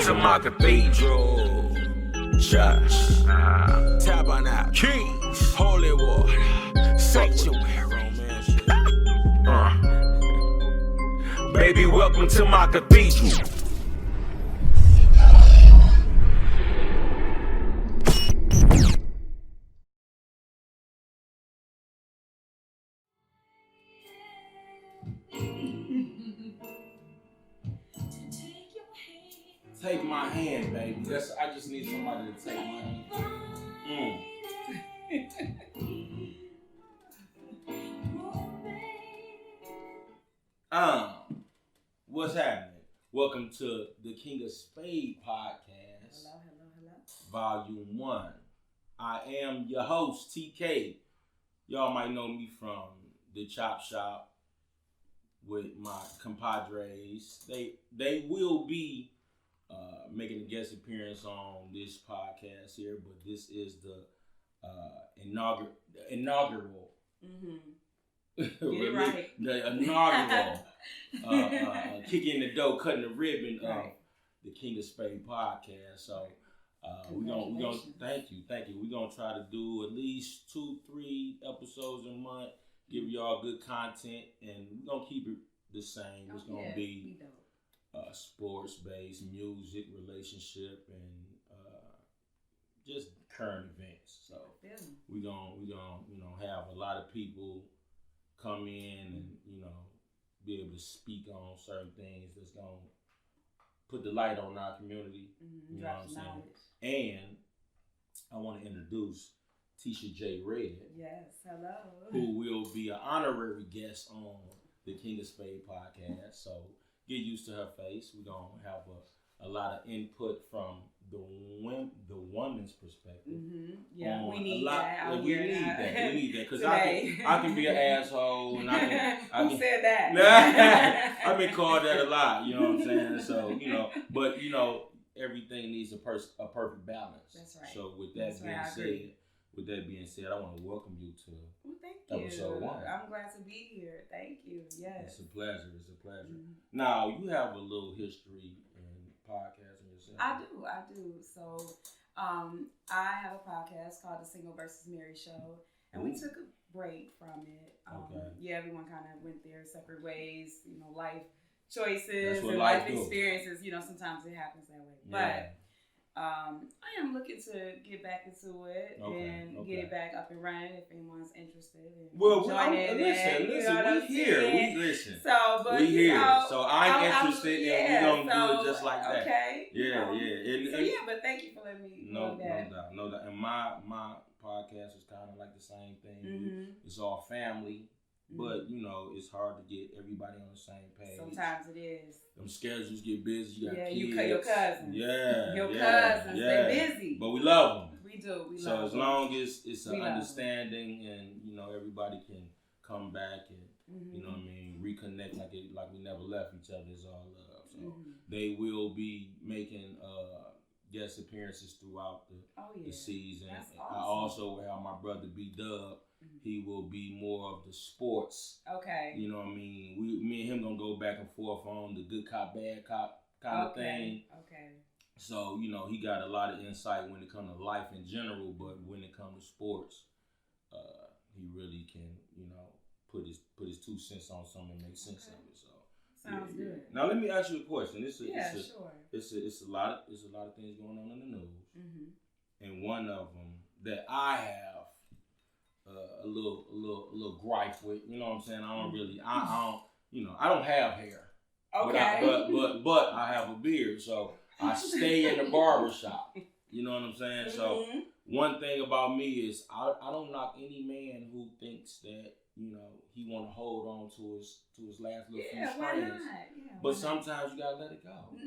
to my cathedral. Church, tabernacle, keys, holy water, sanctuary, baby, welcome to my cathedral. Take my hand, baby. I just need somebody to take my hand. What's happening? Welcome to the King of Spade Podcast. Hello. Volume 1. I am your host, TK. Y'all might know me from the Chop Shop with my compadres. They will be making a guest appearance on this podcast here, but this is the inaugural. Mm-hmm. Get it right. The inaugural kicking the dough, cutting the ribbon of the King of Spade podcast. So we're gonna thank you. We're gonna try to do at least 2-3 episodes a month, give y'all good content, and we're gonna keep it the same. It's gonna be sports-based, music, relationship, and just current events. So we're gonna have a lot of people come in and be able to speak on certain things that's gonna put the light on our community. You know what I'm saying? And I want to introduce Tisha J. Red. Yes, hello. Who will be an honorary guest on the King of Spade podcast. So get used to her face. We're gonna have a lot of input from the woman's perspective. Mm-hmm. Yeah, we need that. We need that because I can be an asshole and Who said that? I've been called that a lot. You know what I'm saying? So but everything needs a perfect balance. That's right. So with that being said, I want to welcome you to episode 1. I'm glad to be here. Thank you. Yes. It's a pleasure. Mm-hmm. Now, you have a little history in podcasting yourself. I do. So I have a podcast called The Single versus Married Show, and we took a break from it. Yeah, everyone kind of went their separate ways, life choices and life experiences. Sometimes it happens that way. Yeah. But I am looking to get back into it and get it back up and running if anyone's interested. Listen, we here. Listen. So, but we here. So I'm interested, and we're gonna do it just like that. Okay. Yeah. But thank you for letting me know that. No doubt. And my podcast is kind of like the same thing. Mm-hmm. It's all family. But, it's hard to get everybody on the same page. Sometimes it is. Them schedules get busy. You got kids. Your cousins. Your cousins. They're busy. But we love them. We do. So as long as it's an understanding and, everybody can come back and, reconnect like we never left each other is all love. So they will be making guest appearances throughout the season. That's awesome. I also will have my brother B-Dub. He will be more of the sports. Okay. You know what I mean? Me and him gonna go back and forth on the good cop, bad cop kind of thing. Okay. So, he got a lot of insight when it comes to life in general, but when it comes to sports, he really can, put his 2 cents on something and make sense of it. So sounds good. Now let me ask you a question. Sure. It's a lot of things going on in the news. And one of them that I have a little gripe with, you know what I'm saying? I don't have hair. Okay. But I have a beard, so I stay in the barbershop. You know what I'm saying? So one thing about me is I don't knock any man who thinks that, he want to hold on to his last little few strands. Why not? But sometimes you gotta let it go.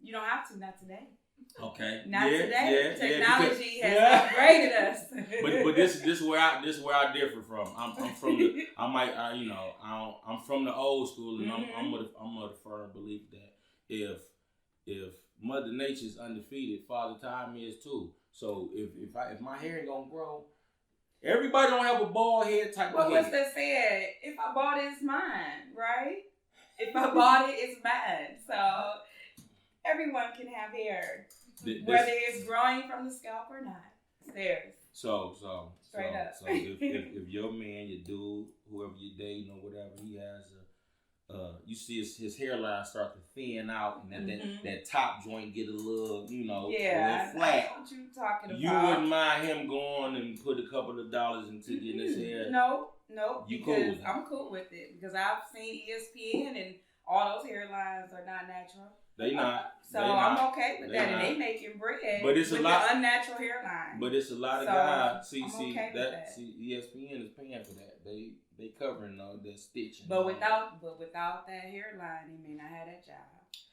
You don't have to, not today. Okay. Not today. Technology has upgraded us. but this is where I differ from. I'm from the old school, and I'm of the firm belief that if Mother Nature's undefeated, Father Time is too. So if my hair ain't gonna grow, everybody don't have a bald head type of head. What's that said? If I bought it, it's mine, right? If I bought it, it's mine. So everyone can have hair, whether it's growing from the scalp or not. It's theirs. So Straight up. So if your man, your dude, whoever you're dating or whatever, he has you see his hairline start to thin out, and that top joint get a little, a little flat. I know what you talking about. You wouldn't mind him going and put a couple of dollars into getting his hair? No. You because cool with I'm cool with it because I've seen ESPN and all those hairlines are not natural. They not. So I'm okay with that, and they making bread. But it's with a lot the unnatural hairline. But it's a lot of guys. See, okay that. See, ESPN is paying for that. They covering that stitching. But without that hairline, they may not have that job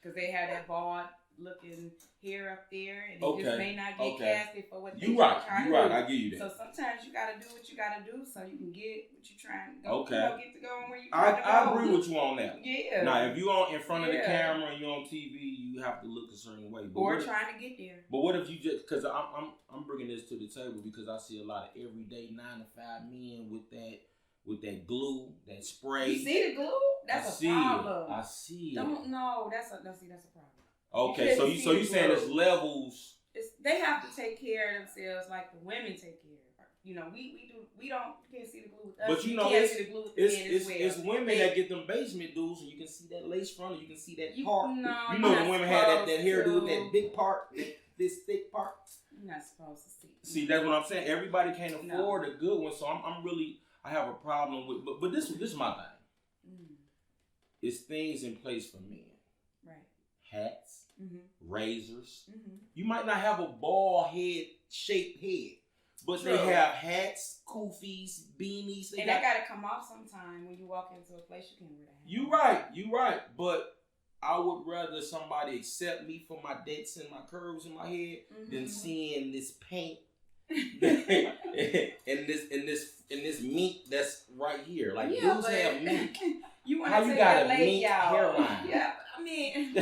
because they have that bald looking hair up there, and they just may not get casted for what they're trying to do. I give you that. So sometimes you got to do what you got to do so you can get what you're trying to go. Okay. Get to go where you trying to go. I agree with you on that. Yeah. Now, if you on in front of the camera and you're on TV, you have to look a certain way. Or trying to get there. But what if you just? Because I'm bringing this to the table because I see a lot of everyday 9-to-5 men with that glue, that spray. You see the glue? That's a problem. I see it. That's a problem. Okay, so you saying there's levels? They have to take care of themselves like the women take care of. We can't see the glue with us. But it's women that get them basement dudes, and you can see that lace front, and you can see that part. The women had that hairdo with that big part, this thick part. You're not supposed to see. See, that's what I'm saying. Everybody can't afford a good one, so I have a problem with. But this is my thing. It's things in place for men. Right. Hats. Razors. You might not have a bald head shaped head, but they have hats, koofies, beanies. That got to come off sometime when you walk into a place you can't wear that. You right. But I would rather somebody accept me for my dents and my curves in my head than seeing this paint and this mink that's right here. Like dudes have mink. How you got a mink hairline? Yeah, I mean.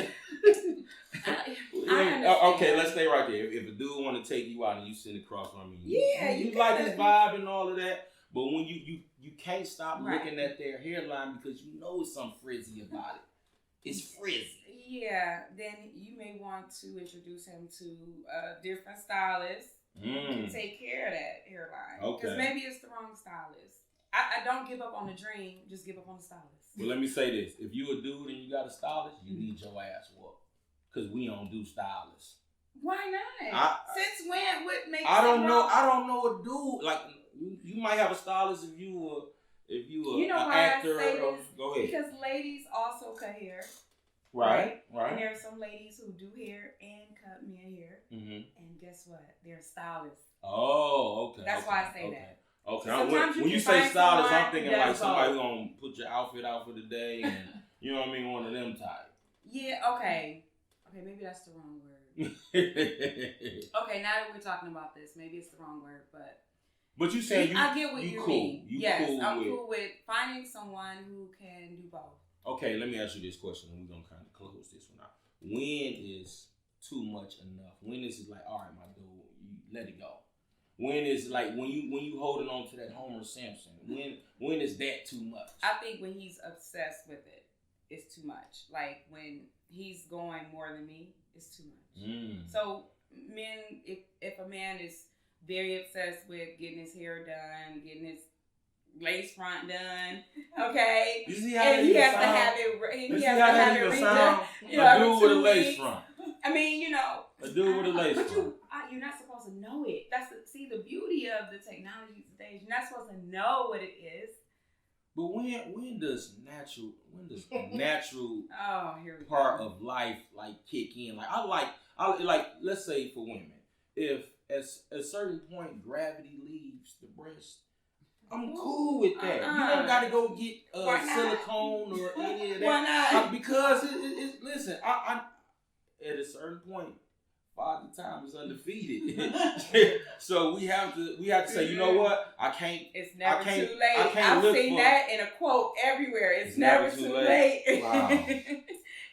Okay, let's stay right there. If a dude want to take you out and you sit across from me, you like his vibe and all of that, but when you can't stop looking at their hairline because you know it's something frizzy about it. It's frizzy. Yeah, then you may want to introduce him to a different stylist to take care of that hairline. Because maybe it's the wrong stylist. I don't give up on the dream, just give up on the stylist. Well, let me say this. If you a dude and you got a stylist, you need your ass whooped. Because we don't do stylists. Why not? Since when? What makes I don't know a dude. Like, you might have a stylist if you an actor. Go ahead. Because ladies also cut hair. Right. And there are some ladies who do hair and cut men hair. And guess what? They're stylists. Oh, okay. That's why I say that. Okay. When you say stylist, I'm thinking like somebody who gonna put your outfit out for the day and you know what I mean, one of them type. Yeah. Okay, maybe that's the wrong word. Okay, now that we're talking about this, maybe it's the wrong word, but you saying I get what you cool. mean. Yes, I'm cool with finding someone who can do both. Okay, let me ask you this question, and we're gonna kind of close this one out. When is too much enough? When is it like, all right, my dude, you let it go? When is like when you holding on to that Homer Simpson? When is that too much? I think when he's obsessed with it, it's too much. Like when he's going more than me, it's too much. So men, if a man is very obsessed with getting his hair done, getting his lace front done, okay, and he has to have it. He has to have it redone. A dude with a lace front. I mean, a dude with a lace front. You're not supposed to know it. See the beauty of the technology today. You're not supposed to know what it is. But when does natural part of life like kick in? Like I like let's say for women, if at a certain point gravity leaves the breast, I'm cool with that. You don't got to go get silicone or any of that. Why not? Because listen, I at a certain point, Father Time is undefeated. So we have to say, you know what? I can't. It's never too late. I've seen that in a quote everywhere. It's never too late. Wow.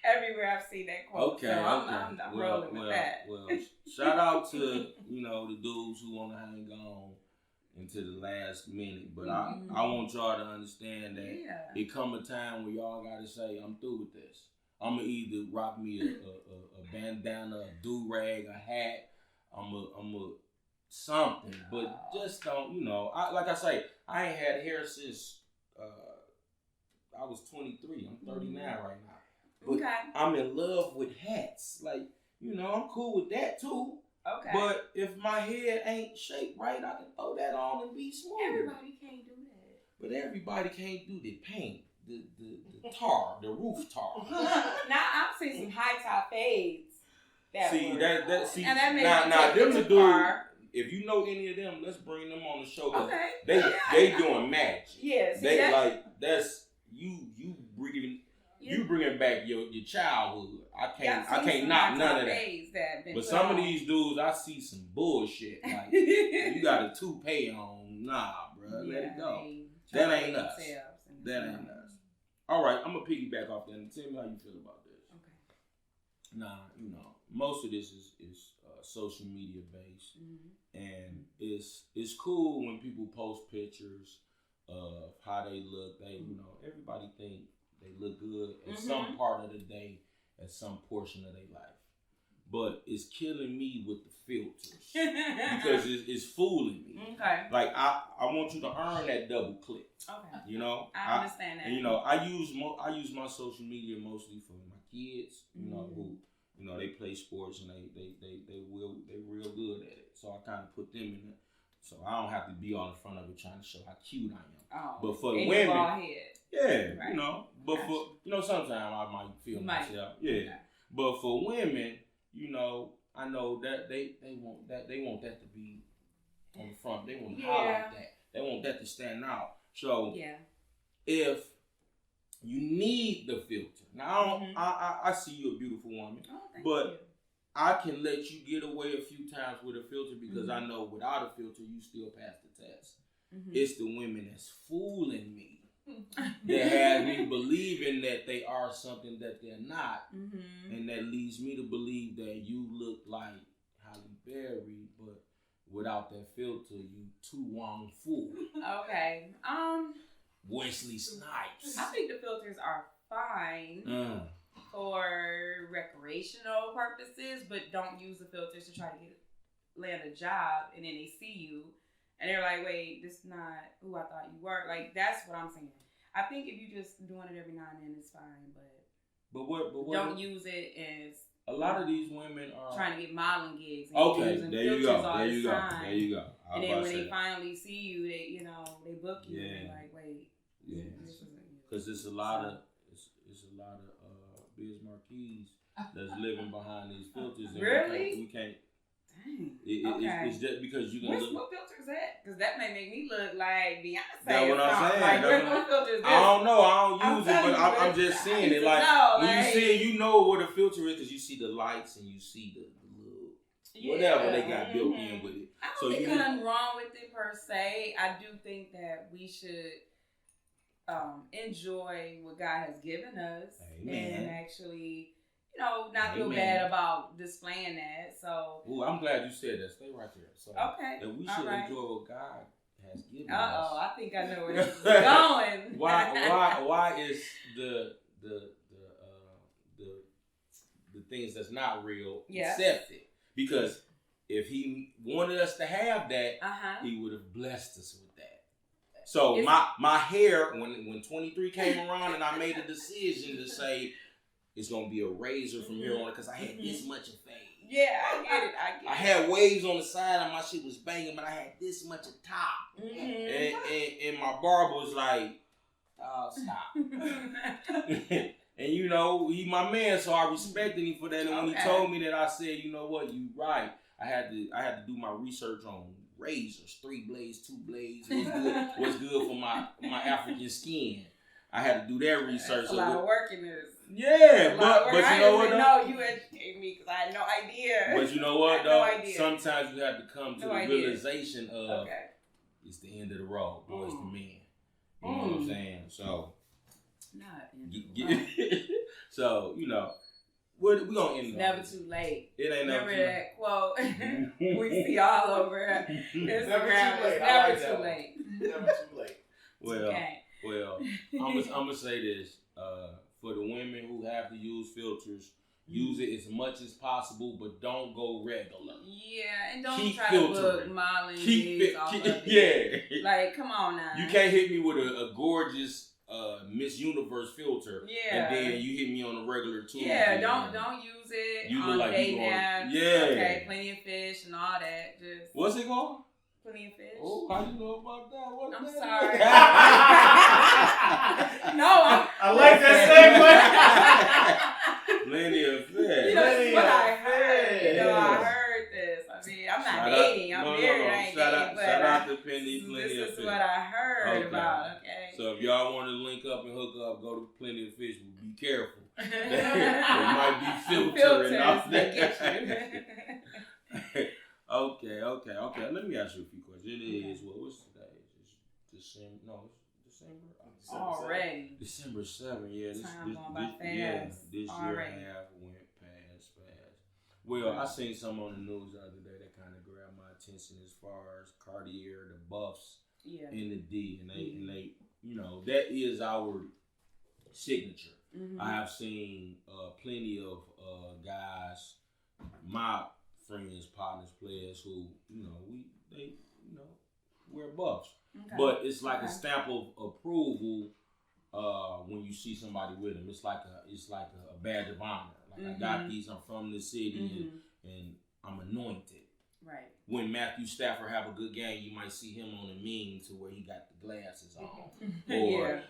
Everywhere I've seen that quote. Okay, so I'm rolling with that. Well, shout out to the dudes who want to hang on into the last minute, but I want y'all to understand that it come a time where y'all got to say, I'm through with this. I'ma either rock me a bandana, a do-rag, a hat. I'm a something, but just don't, like I say, I ain't had hair since I was 23. I'm 39 right now. But I'm in love with hats. Like, I'm cool with that too. Okay. But if my head ain't shaped right, I can throw that on and be smooth. Everybody can't do that. But everybody can't do the paint, the tar, the roof tar. Now I'm seeing some high top fades. That now them the dudes. If you know any of them, let's bring them on the show. Okay. They doing magic. Yes. They that's you bringing back your childhood. I can't knock none of that. But some of these dudes, I see some bullshit. Like you got a toupee on, nah, bro, let it go. That ain't us. That ain't us. All right, I'm gonna piggyback off that and tell me how you feel about this. Okay. Nah, most of this is social media based, and it's cool when people post pictures of how they look. They, everybody think they look good at some part of the day, at some portion of their life. But it's killing me with the filters because it's fooling me. Okay. Like I want you to earn that double click. Okay. I understand that. And I use my social media mostly for my kids. Who they play sports and they real good at it. So I kind of put them in it. So I don't have to be on the front of it trying to show how cute I am. Oh, but for the women, right. But for sometimes I might feel myself. Yeah. Okay. But for women, I know that they want that to be on the front. They want to highlight that. They want that to stand out. So if you need the filter. Now I see you a beautiful woman, but I can let you get away a few times with a filter because I know without a filter you still pass the test. It's the women that's fooling me. That has me believing that they are something that they're not, and that leads me to believe that you look like Halle Berry, but without that filter, you too Wong Fu. Okay. Wesley Snipes. I think the filters are fine for recreational purposes, but don't use the filters to try to land a job, and then they see you, and they're like, "Wait, this is not who I thought you were." Like that's what I'm saying. I think if you just doing it every now and then, it's fine, but what don't use it as a lot of these women are trying to get modeling gigs. And okay, there you go. There you go. There you go. And then when they finally see you, they they book you. And they're like, wait, because it's a lot of Biz Marquis that's living behind these filters. And really? We can't. Dang. It's just because you can look. What filter is that? Because that may make me look like Beyonce. That's what I'm saying. What filter is this? I don't know. I don't use it, but I'm just seeing it. Like when you see it, you know what a filter is because you see the lights and you see the little whatever they got built in with it. I don't think nothing wrong with it per se. I do think that we should enjoy what God has given us. Amen. And actually, not feel bad about displaying that. So, I'm glad you said that. Stay right there. So, that we should enjoy what God has given us. I think I know where this is going. Why is the things that's not real accepted? Because if He wanted us to have that, He would have blessed us with that. So my hair, when 23 came around and I made a decision to say it's gonna be a razor from here on because I had this much of fade. Yeah, I get it. I had waves on the side and my shit was banging, but I had this much of top. And my barber was like, "Oh, stop." And he my man, so I respected him for that. And when he told me that, I said, "You know what? You right." I had to do my research on razors, 3 blades, 2 blades. What's good for my African skin. I had to do that research. That's a lot of work in this. Yeah, but you know what? No, you educated me because I had no idea. But you know what though? Sometimes you have to come to the realization of it's the end of the road, boys to men. You know what I'm saying? So, so we're gonna end it. Never too late. It ain't never too late. Remember that quote we see all over Instagram. It's never too late. Never too late. Well, I'm gonna say this. for the women who have to use filters, use it as much as possible, but don't go regular. Yeah, and don't keep try filtering. to look Molly off of it. Yeah. Like, come on now. You can't hit me with a gorgeous Miss Universe filter, and then you hit me on a regular tool. Yeah, don't use it you on like dating apps. Yeah. Okay, Plenty of Fish and all that. Just what's it called? Plenty of Fish. Oh, how you know about that? What I'm that sorry. is? No, I like that segue. Plenty of Fish. You know, this is what I heard. Fish. You know, I heard this. I mean, I'm not dating. I'm married. I ain't dating. But shout out to Plenty of Fish. This is what I heard about. Okay. So if y'all want to link up and hook up, go to Plenty of Fish. But be careful. It might be filtering off that get you. Okay. Let me ask you a few questions. It is what's today? It's December. No, it's December. Already. December 7th. Yeah, this year Already. half went fast. Well, I seen some on the news the other day that kind of grabbed my attention as far as Cartier, the Buffs, in the D, and they, you know, that is our signature. Mm-hmm. I have seen plenty of guys, my friends, partners, players who, you know, they wear Buffs. Okay. But it's like a stamp of approval when you see somebody with them. It's like a badge of honor. Like I got these. I'm from the city, and I'm anointed. Right. When Matthew Stafford have a good game, you might see him on a meme to where he got the glasses on,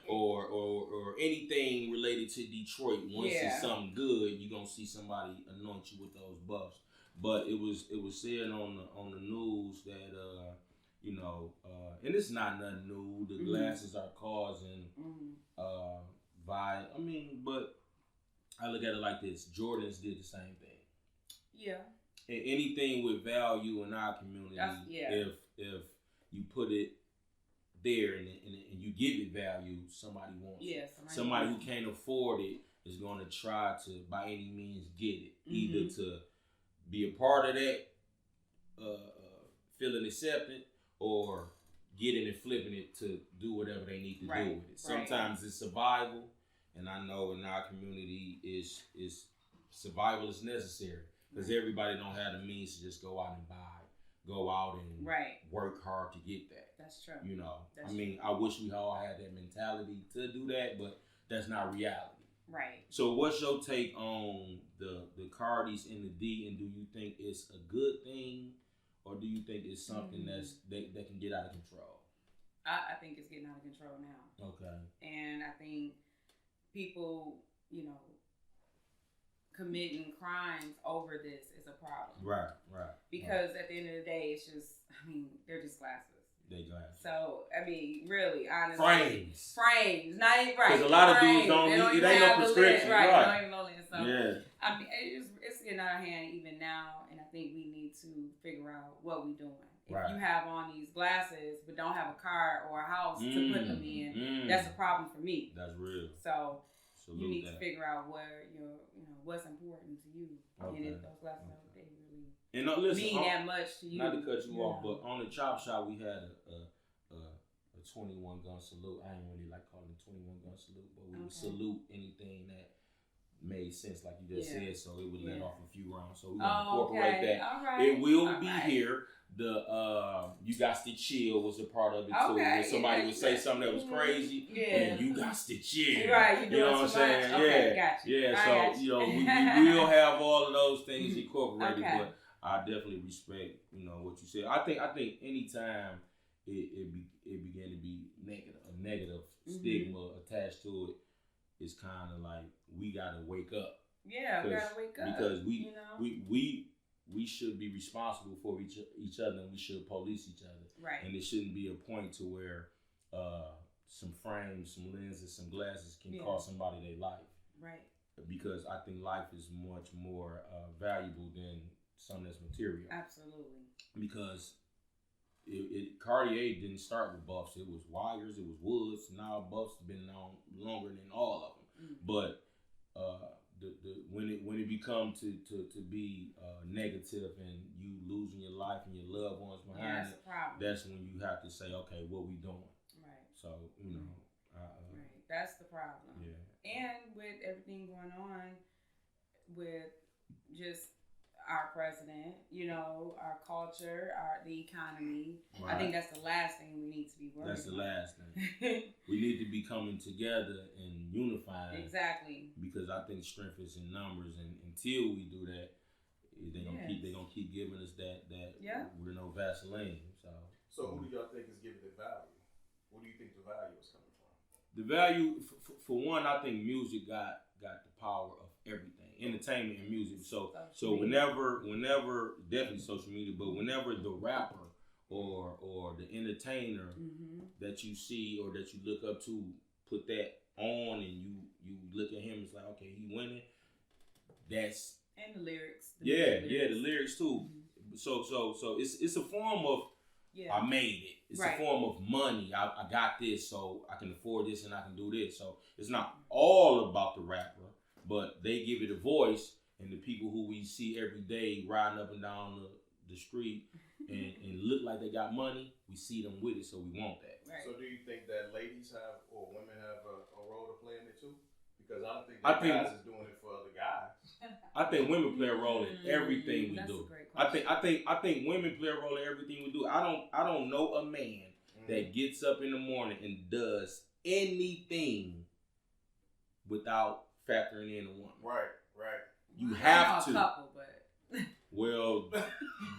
or anything related to Detroit. Once it's something good, you're gonna see somebody anoint you with those Buffs. But it was said on the news that you know, and it's not nothing new. The glasses are causing I mean, but I look at it like this: Jordans did the same thing. Yeah. And anything with value in our community, if you put it there and you give it value, somebody wants it. Somebody who can't afford it is going to try to, by any means, get it. Either to be a part of that, feeling accepted, or getting and flipping it to do whatever they need to do with it. Sometimes it's survival, and I know in our community is survival is necessary. Because everybody don't have the means to just go out and work hard to get that. That's true. You know, I wish we all had that mentality to do that, but that's not reality. Right. So what's your take on the Cardis in the D, and do you think it's a good thing, or do you think it's something that can get out of control? I think it's getting out of control now. Okay. And I think people, you know, committing crimes over this is a problem. Right. Because at the end of the day, it's just, I mean, they're just glasses. They glasses. So, I mean, really, honestly. Frames. Not even right. Because a lot of dudes it ain't no prescription. Right. Don't even know lens. So, yeah. I mean, it's getting out of hand even now, and I think we need to figure out what we're doing. If you have on these glasses but don't have a car or a house to put them in, that's a problem for me. That's real. So you need to figure out where what's important to you, and if those glasses they really mean that much to you. Not to cut you off, but on the chop shop we had a 21 gun salute. I ain't really like calling it 21 gun salute, but we would salute anything that made sense, like you just said. So it would let off a few rounds. So we gonna incorporate that. All right. It will be here. The You Got to Chill was a part of it too. Where somebody would say something that was crazy, and you got to chill. Right, you know what I'm saying? Okay, gotcha. Yeah. So we will have all of those things incorporated, but I definitely respect what you said. I think anytime it began to be a negative stigma attached to it, it's kind of like we gotta wake up. Yeah, we gotta wake up because we should be responsible for each other, and we should police each other. Right. And it shouldn't be a point to where some frames, some lenses, some glasses can cost somebody their life. Right. Because I think life is much more valuable than something that's material. Absolutely. Because Cartier didn't start with Buffs. It was wires, it was woods. Now Buffs been on longer than all of them. But when it become to be negative and you losing your life and your loved ones behind it, that's when you have to say, okay, what we doing? Right. So right. That's the problem. Yeah. And with everything going on with just our president, our culture, the economy. Right. I think that's the last thing we need to be worried about. That's the last thing. We need to be coming together and unifying. Exactly. Because I think strength is in numbers, and until we do that, they're gonna keep giving us that we're no Vaseline. So who do y'all think is giving the value? Where do you think the value is coming from? The value, for one, I think music got the power of everything, entertainment and music. So whenever definitely social media, but whenever the rapper or the entertainer that you see or that you look up to put that on, and you look at him, it's like, okay, he winning. That's and the lyrics. The lyrics too. Mm-hmm. So it's a form of I made it. It's a form of money. I got this, so I can afford this and I can do this. So it's not all about the rapper, but they give it a voice, and the people who we see every day riding up and down the street and look like they got money, we see them with it, so we want that. Right. So do you think that ladies have or women have a role to play in it too? Because I don't think guys is doing it for other guys. I think women play a role in everything we do. I think women play a role in everything we do. I don't know a man that gets up in the morning and does anything without factoring in a woman. Right. You have to. A couple, but well,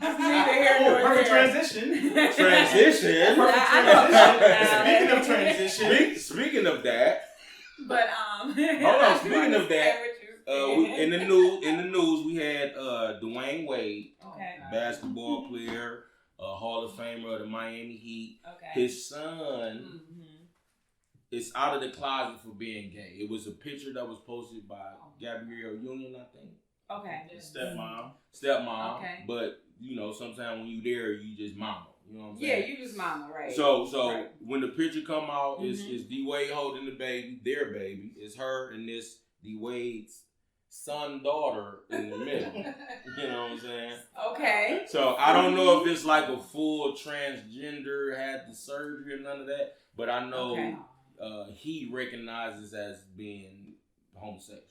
perfect transition. Transition. Speaking of transition. Speaking of that. But hold on. Speaking of that, in the news, we had Dwayne Wade, basketball player, Hall of Famer of the Miami Heat. Okay. His son is out of the closet for being gay. It was a picture that was posted by Gabrielle Union, I think. Okay. Stepmom. Okay. But sometimes when you there, you just mama. You know what I'm saying? Yeah, you just mama, right? So when the picture come out, it's D Wade holding the baby, their baby. It's her and this D Wade's son-daughter in the middle. You know what I'm saying? Okay. So I don't know if it's like a full transgender, had the surgery or none of that, but I know he recognizes as being homosexual.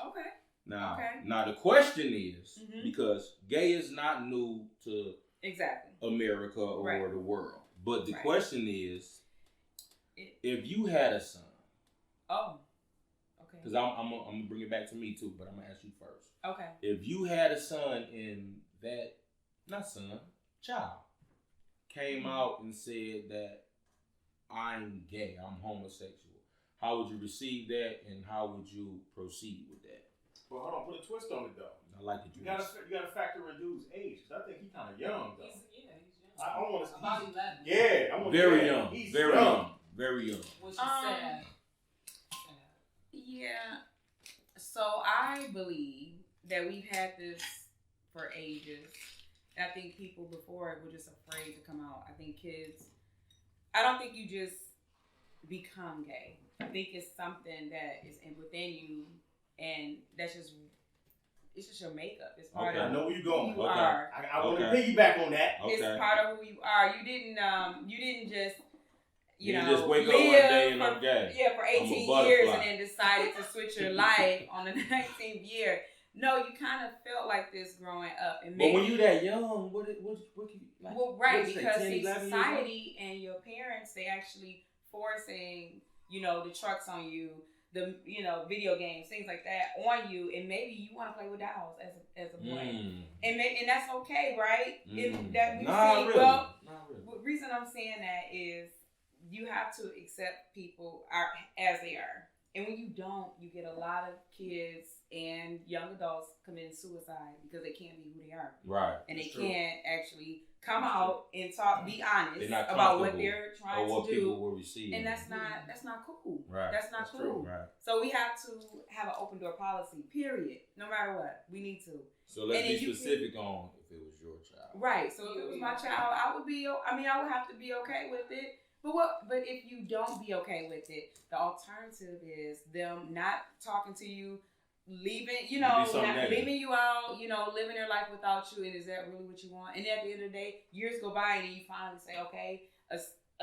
Okay. Now the question is, because gay is not new to America or the world. But the question is, if you had a son. Oh, okay. Because I'm going to bring it back to me too, but I'm going to ask you first. Okay. If you had a son and that, child, came out and said that I'm gay, I'm homosexual, how would you receive that and how would you proceed with that? Well, hold on, put a twist on it though. I like it. You gotta factor in dude's age, because I think he's kind of young though. He's young. I want to. About 11. Yeah, I want very young. He's very young. Very young. Which is sad. Yeah. So I believe that we've had this for ages. I think people before were just afraid to come out. I think kids. I don't think you just become gay. I think it's something that is within you. And it's just your makeup. It's part of I know where you're going. Who you are. I want to piggyback on that. It's part of who you are. You didn't just you just wake up one day and I'm gay. Yeah, for 18 years and then decided to switch your life on the 19th year. No, you kind of felt like this growing up. And but when you that young, what can you like? Well, right, because society and your parents, they actually forcing, the trucks on you, the video games, things like that on you, and maybe you want to play with dolls as a boy, and that's okay, right? Not really. The reason I'm saying that is you have to accept people as they are, and when you don't, you get a lot of kids and young adults committing suicide because they can't be who they are, right? And they can't actually come out and be honest about what they're trying to do, and that's not cool. Right. That's not cool. Right. So we have to have an open door policy. Period. No matter what, we need to. So let's be specific on if it was your child. Right. So if it was my child, I would have to be okay with it. But if you don't be okay with it, the alternative is them not talking to you, leaving you out, living their life without you, and is that really what you want? And at the end of the day, years go by and then you finally say, okay,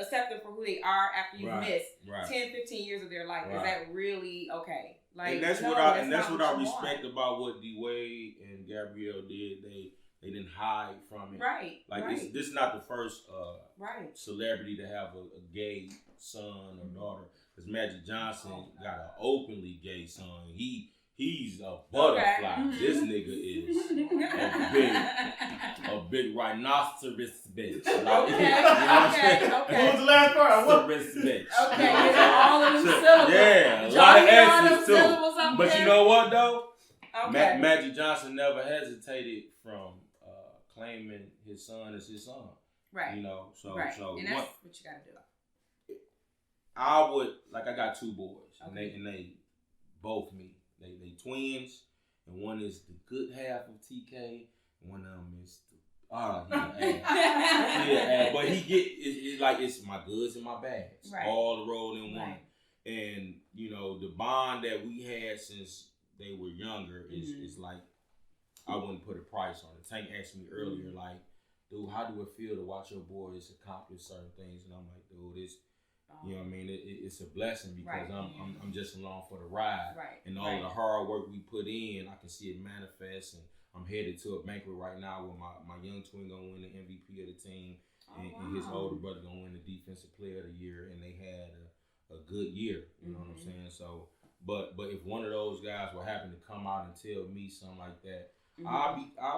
accept them for who they are after you've missed right. 10, 15 years of their life. Right. Is that really okay? Like, and that's no, what I respect about what D-Wade and Gabrielle did. They didn't hide from it. Right. Like right. this is not the first right. celebrity to have a gay son or daughter. Because Magic Johnson got an openly gay son. He's a butterfly. Okay. This nigga is a big rhinoceros bitch. Like, okay. What was the last part? Bitch. Okay, all of them syllables. Yeah, a lot of S's too. But you know what though? Okay. Magic Johnson never hesitated from claiming his son as his son. Right. You know, so and that's what you gotta do. I got 2 boys, okay. and they both me. They twins, and one is the good half of TK, and one of them is but he it's my goods and my bads, right. all rolled in one. Right. And you know the bond that we had since they were younger is like I wouldn't put a price on it. Tank asked me earlier, like, dude, how do it feel to watch your boys accomplish certain things? And I'm like, dude, it's you know what I mean? It's a blessing because I'm just along for the ride. Right. And all of the hard work we put in, I can see it manifest. And I'm headed to a banquet right now where my young twin gonna win the MVP of the team, and his older brother gonna win the Defensive Player of the Year, and they had a good year. You know what I'm saying? So, but if one of those guys would happen to come out and tell me something like that, I'll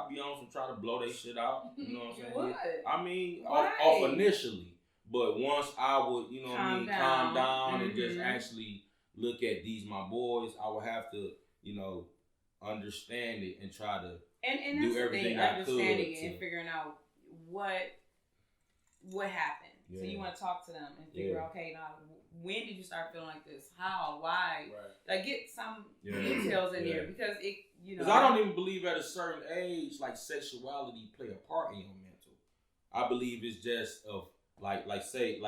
be on some try to blow their shit out. You know what I'm saying? I mean, off initially. But once I would, you know what I mean, calm down and just actually look at these my boys, I would have to, you know, understand it and try to and do everything I could. Understanding it and figuring out what happened. Yeah. So you want to talk to them and figure out, okay, now when did you start feeling like this? How? Why? Right. Like get some details in there because it, you know. Because I don't even believe at a certain age, like sexuality play a part in your mental. I believe it's just of say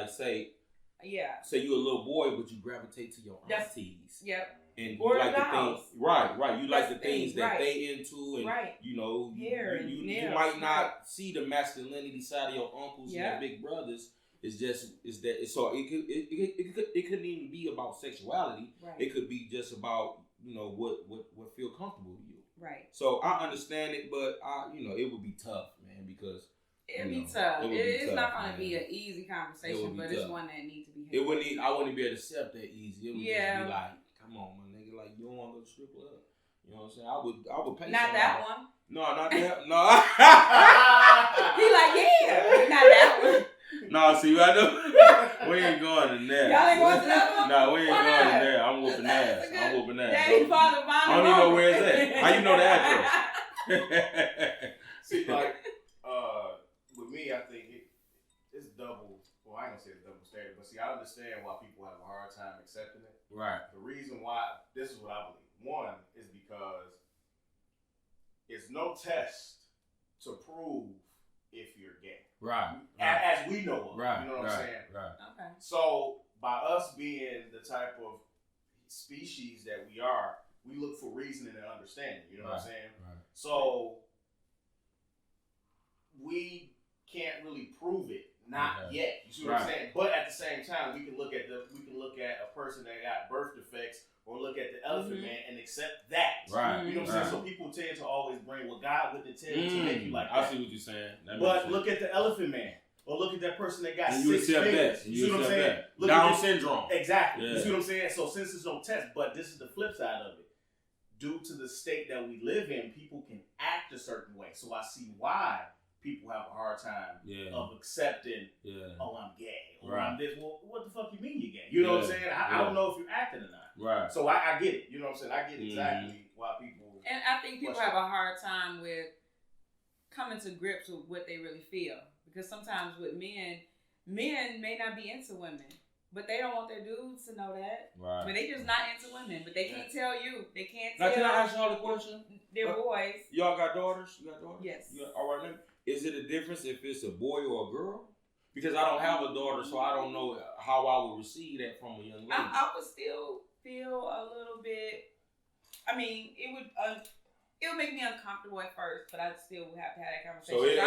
you're a little boy, but you gravitate to your aunties. Yep. And you like the things, right. You like the things that they into, and you know, you might not see the masculinity side of your uncles and your big brothers. It couldn't even be about sexuality. Right. It could be just about, you know, what feel comfortable to you. Right. So I understand it, but it would be tough, man, because. It'd be tough. It's not going to be an easy conversation, but it's one that needs to be had. I wouldn't be able to accept that easy. It would just be like, come on, my nigga, like you don't want to go to strip club. You know what I'm saying? I would pay. Not that one. No, not that. No. He like, yeah, not that one. No, see what I do? We ain't going in there. Y'all ain't going to that one? No, we ain't going in there. I'm whooping ass. Daddy, father, mom. I don't even know where it's at. How you know the address? See, like, with me, I think it's double. Well, I ain't gonna say it's double standard, but see, I understand why people have a hard time accepting it. Right. The reason why, this is what I believe. One is because it's no test to prove if you're gay. Right. As we know of. Right. You know what I'm saying? Right. Okay. So by us being the type of species that we are, we look for reasoning and understanding. You know what I'm saying? Right. So we can't really prove it, not yet. You see what I'm saying? But at the same time, we can look at a person that got birth defects, or look at the Elephant Man and accept that. Right. You know what I'm saying? So people tend to always bring what God wouldn't intend to make you like that. I see what you're saying. But look at the Elephant Man, or look at that person that got and 6 fingers. You see what I'm saying? Look Down syndrome. Exactly. Yeah. You see what I'm saying? So since there's no test, but this is the flip side of it. Due to the state that we live in, people can act a certain way. So I see why people have a hard time of accepting, oh, I'm gay, or I'm this. Well, what the fuck you mean you're gay? You know what I'm saying? I don't know if you're acting or not. Right. So I get it. You know what I'm saying? I get exactly why people. And I think people have a hard time with coming to grips with what they really feel. Because sometimes with men may not be into women, but they don't want their dudes to know that. Right. But they just not into women. But they can't tell you. They can't tell. Now, can I ask y'all a question? Their boys. Y'all got daughters? You got daughters? Yes. All right, then. Is it a difference if it's a boy or a girl? Because I don't have a daughter, so I don't know how I would receive that from a young lady. I would still feel a little bit. I mean, it would make me uncomfortable at first, but I still would have to have that conversation. So it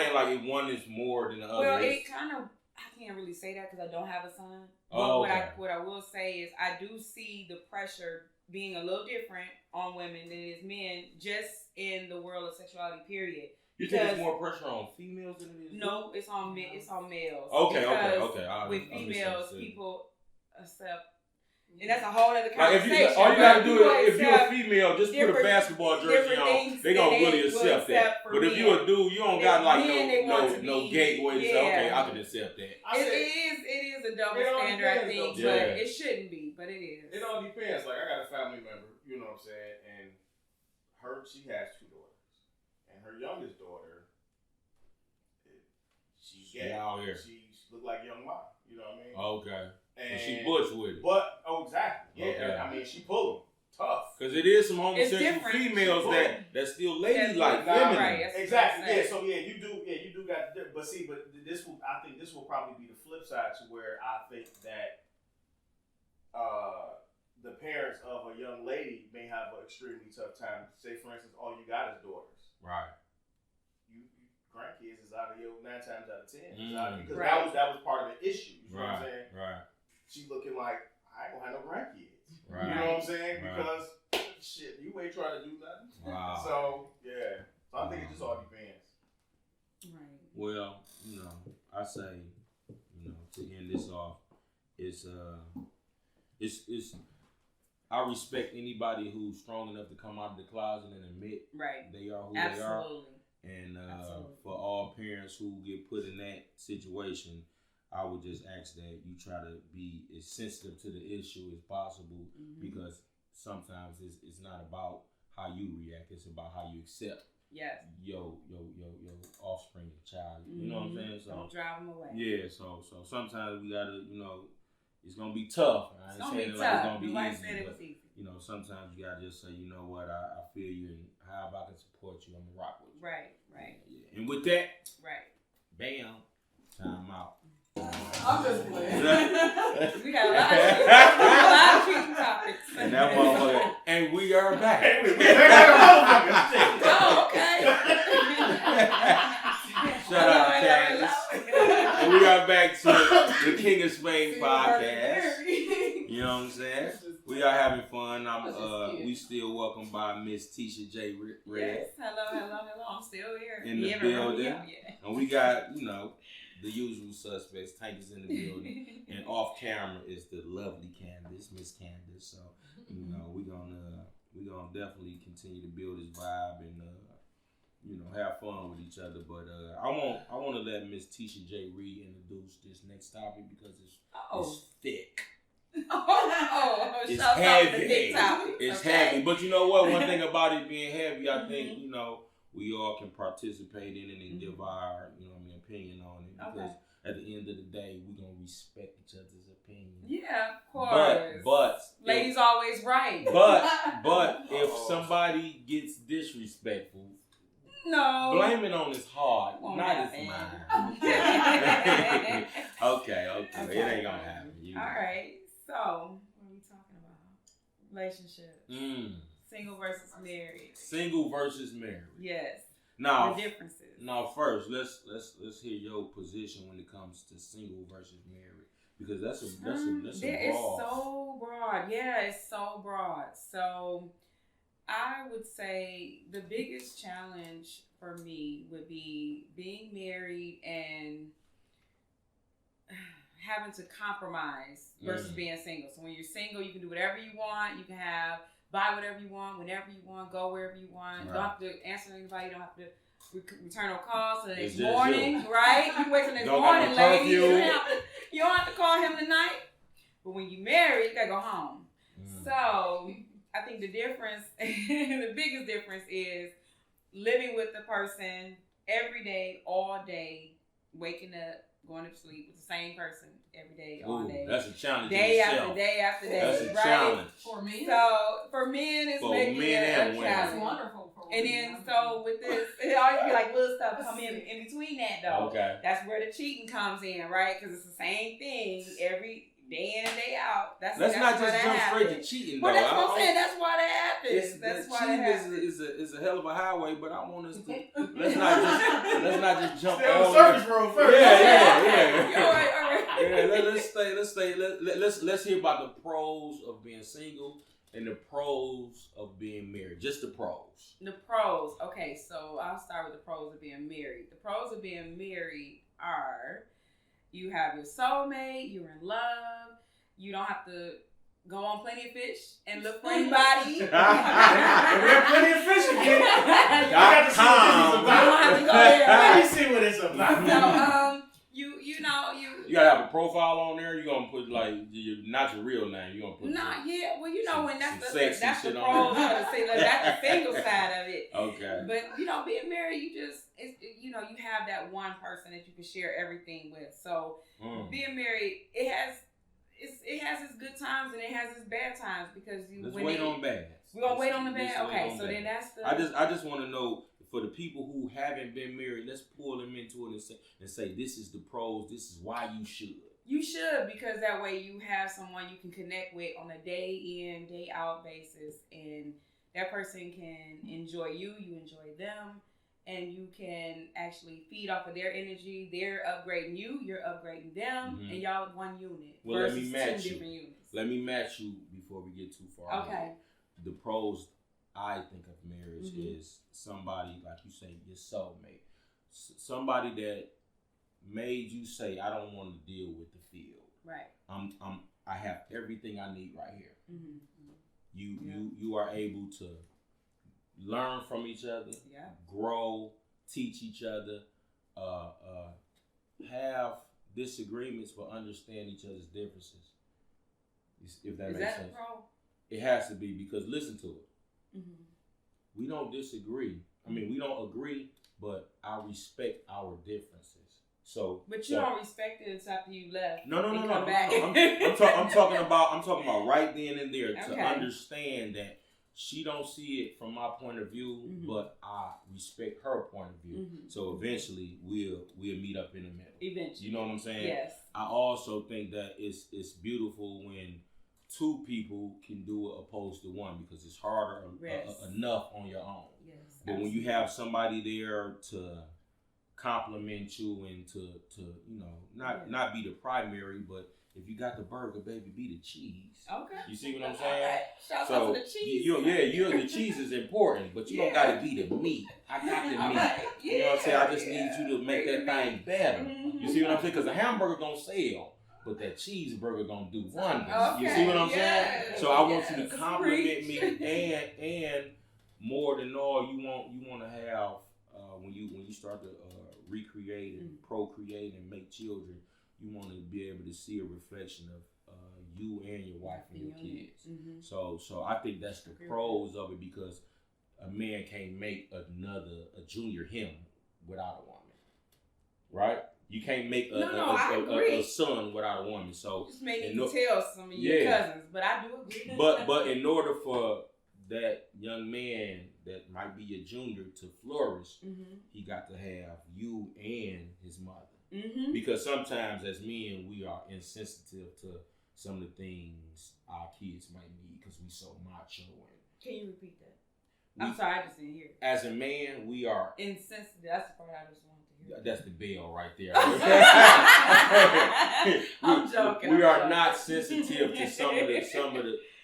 ain't like one is more than the other. Well, it kind of. I can't really say that because I don't have a son. But what I will say is I do see the pressure being a little different on women than it is men, just in the world of sexuality, period. You think it's more pressure on females than it is? No, it's on males. Okay. With females, people accept. And that's a whole other conversation. Like all you gotta do is, if you're a female, just put a basketball jersey on. They gonna really accept that. But if you're a dude, you don't got like no gateway to say, okay, I can accept that. It is a double standard, I think, but it shouldn't be. But it is. It all depends. Like I got a family member, you know what I'm saying, and she has 2 daughters, and her youngest daughter, she's gay. Out here. She look like Young Ma. You know what I mean? Okay. And she butch with it. But exactly. Yeah. Okay. I mean, she pull them tough. Because it is some homosexual females that still ladylike, feminine. Right. Exactly. Yeah. So you do got. But I think this will probably be the flip side to where I think that the parents of a young lady may have an extremely tough time. Say, for instance, all you got is daughters. Right. You grandkids is out of your 9 times out of 10. Because right. that was part of the issue. You know what I'm saying? Right. She looking like, I ain't gonna have no grandkids. Right. You know what I'm saying? Right. Because shit, you ain't trying to do nothing. Wow. So yeah. So I think it just all depends. Right. Well, I say, to end this off, it's I respect anybody who's strong enough to come out of the closet and admit they are who they are. And for all parents who get put in that situation, I would just ask that you try to be as sensitive to the issue as possible, because sometimes it's not about how you react; it's about how you accept your offspring, your child. You know what I'm saying? So don't drive them away. Yeah. So sometimes we gotta, it's gonna be tough. I ain't saying it's gonna be easy, but sometimes you gotta just say, you know what, I feel you, and how I can support you, I'm gonna rock with you. Right. Yeah. And with that, bam, time out. I'm just playing. We got a lot of cheating topics. And that motherfucker. And we are back. Oh, okay. Shout out to Candace. And we are back to the King of Spade Podcast. You know what I'm saying? We are having fun. We still welcome by Miss Tisha J. Red. Yes. Hello. I'm still here. In the building. And we got, the usual suspects. Tank is in the building. And off camera is the lovely Candace, Miss Candace. So, we're gonna definitely continue to build this vibe and have fun with each other. But I want to let Miss Tisha J. Reed introduce this next topic because it's thick. It's heavy. It's heavy. But you know what? One thing about it being heavy, I think, we all can participate in it and give our, opinion on it. Because at the end of the day, we're going to respect each other's opinion. Yeah, of course. But ladies always right. But if somebody gets disrespectful, blame it on his heart, not his mind. Okay. It ain't going to happen. All right. So, what are we talking about? Relationships. Single versus married. Single versus married. Yes. Now, the differences. Now, first, let's hear your position when it comes to single versus married, because that's a broad. It's so broad. Yeah, it's so broad. So, I would say the biggest challenge for me would be being married and having to compromise versus being single. So when you're single, you can do whatever you want. You can buy whatever you want, whenever you want, go wherever you want. You don't have to answer anybody. You don't have to return no calls the next morning, right? You can wait till the next morning, lady. You don't have to call him tonight. But when you marry, you got to go home. So I think the difference, the biggest difference is living with the person every day, all day, waking up, going to sleep with the same person every day, all day. That's a challenge. Day after day after day. That's a challenge. For men? So, for men, it's maybe a challenge. That's wonderful for and then, so with this, it always be like little stuff come in between that, though. Okay. That's where the cheating comes in, right? Because it's the same thing day in and day out. That's not just jump straight happens. to cheating, Well, though. that's what I'm saying. That's why that happens. That's why that happens. Is a hell of a highway, but I want us to let's not just jump Stay on all the surface road first. Yeah. All right. Yeah, let's hear about the pros of being single and the pros of being married. Just the pros. The pros. Okay, so I'll start with the pros of being married. The pros of being married are you have your soulmate, you're in love, you don't have to go on Plenty of Fish and look for anybody. We have plenty of fish again. I got to see what this is about. You don't have to go there. Let me see what it's about. So, you gotta have a profile on there. You gonna put like not your real name. You gonna put well, when that's the shit pros on of the single. That's the single side of it. Okay. But being married, you have that one person that you can share everything with. So being married, it has its good times and it has its bad times because Let's wait on bad. We're gonna wait on the bad. Okay, so then that's the. I just want to know for the people who haven't been married. Let's pull them into it and say this is the pros. This is why you should. You should, because that way you have someone you can connect with on a day in, day out basis, and that person can enjoy you enjoy them, and you can actually feed off of their energy. They're upgrading you, you're upgrading them, and y'all one unit. Well, versus let me match two you. different units. Let me match you before we get too far. Okay. The pros I think of marriage is somebody, like you say, your soulmate. Somebody that made you say, I don't want to deal with the field. Right. I have everything I need right here. Mm-hmm. You are able to learn from each other, grow, teach each other, have disagreements but understand each other's differences. If that makes sense. Is that a pro? It has to be, because listen to it. Mm-hmm. We don't disagree. I mean, we don't agree, but I respect our differences. But you don't respect it until after you left. No. Back. I'm talking about right then and there to understand that she don't see it from my point of view, but I respect her point of view. So eventually we'll meet up in the middle. Eventually. You know what I'm saying? Yes. I also think that it's beautiful when two people can do it opposed to one, because it's harder enough on your own. Yes. But when you have somebody there to compliment you and to not be the primary, but if you got the burger, baby, be the cheese. Okay. You see what I'm saying? All right. Shout out to the cheese. The cheese is important, but you don't got to be the meat. I got the meat. Right. You know what I'm saying? I just need you to make that thing better. You see what I'm saying? Because a hamburger don't sell, but that cheeseburger gonna do wonders. Okay. You see what I'm saying? So I want you to compliment me, and more than all, you want to have when you start to recreate and procreate and make children, you want to be able to see a reflection of you and your wife and your kids. So I think that's the pros of it, because a man can't make a junior him without a woman, right? You can't make a son without a woman. So just made me tell some of your cousins, but I do agree. But in order for that young man that might be a junior to flourish, he got to have you and his mother. Because sometimes as men, we are insensitive to some of the things our kids might need because we so macho. Can you repeat that? I'm sorry, I just didn't hear it. As a man, we are insensitive. That's the part I just wanted to hear. That's the bell right there. I'm joking. We are not sensitive to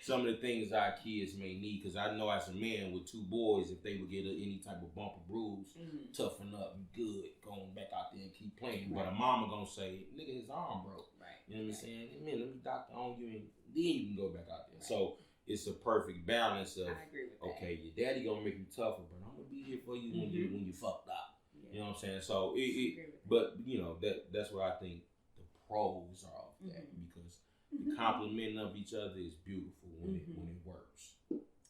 some of the things our kids may need, because I know as a man with two boys, if they would get any type of bump or bruise, toughen up, be good, going back out there and keep playing. But a mama gonna say, nigga, his arm broke. Right. You know what I'm saying? Hey, man, let me doctor on you, and then you can go back out there. Right. So it's a perfect balance of, I agree with that. Okay, your daddy gonna make you tougher, but I'm gonna be here for you when you fucked up. Yeah. You know what I'm saying? So but you know, that's where I think the pros are of that, because the complimenting of each other is beautiful when it works.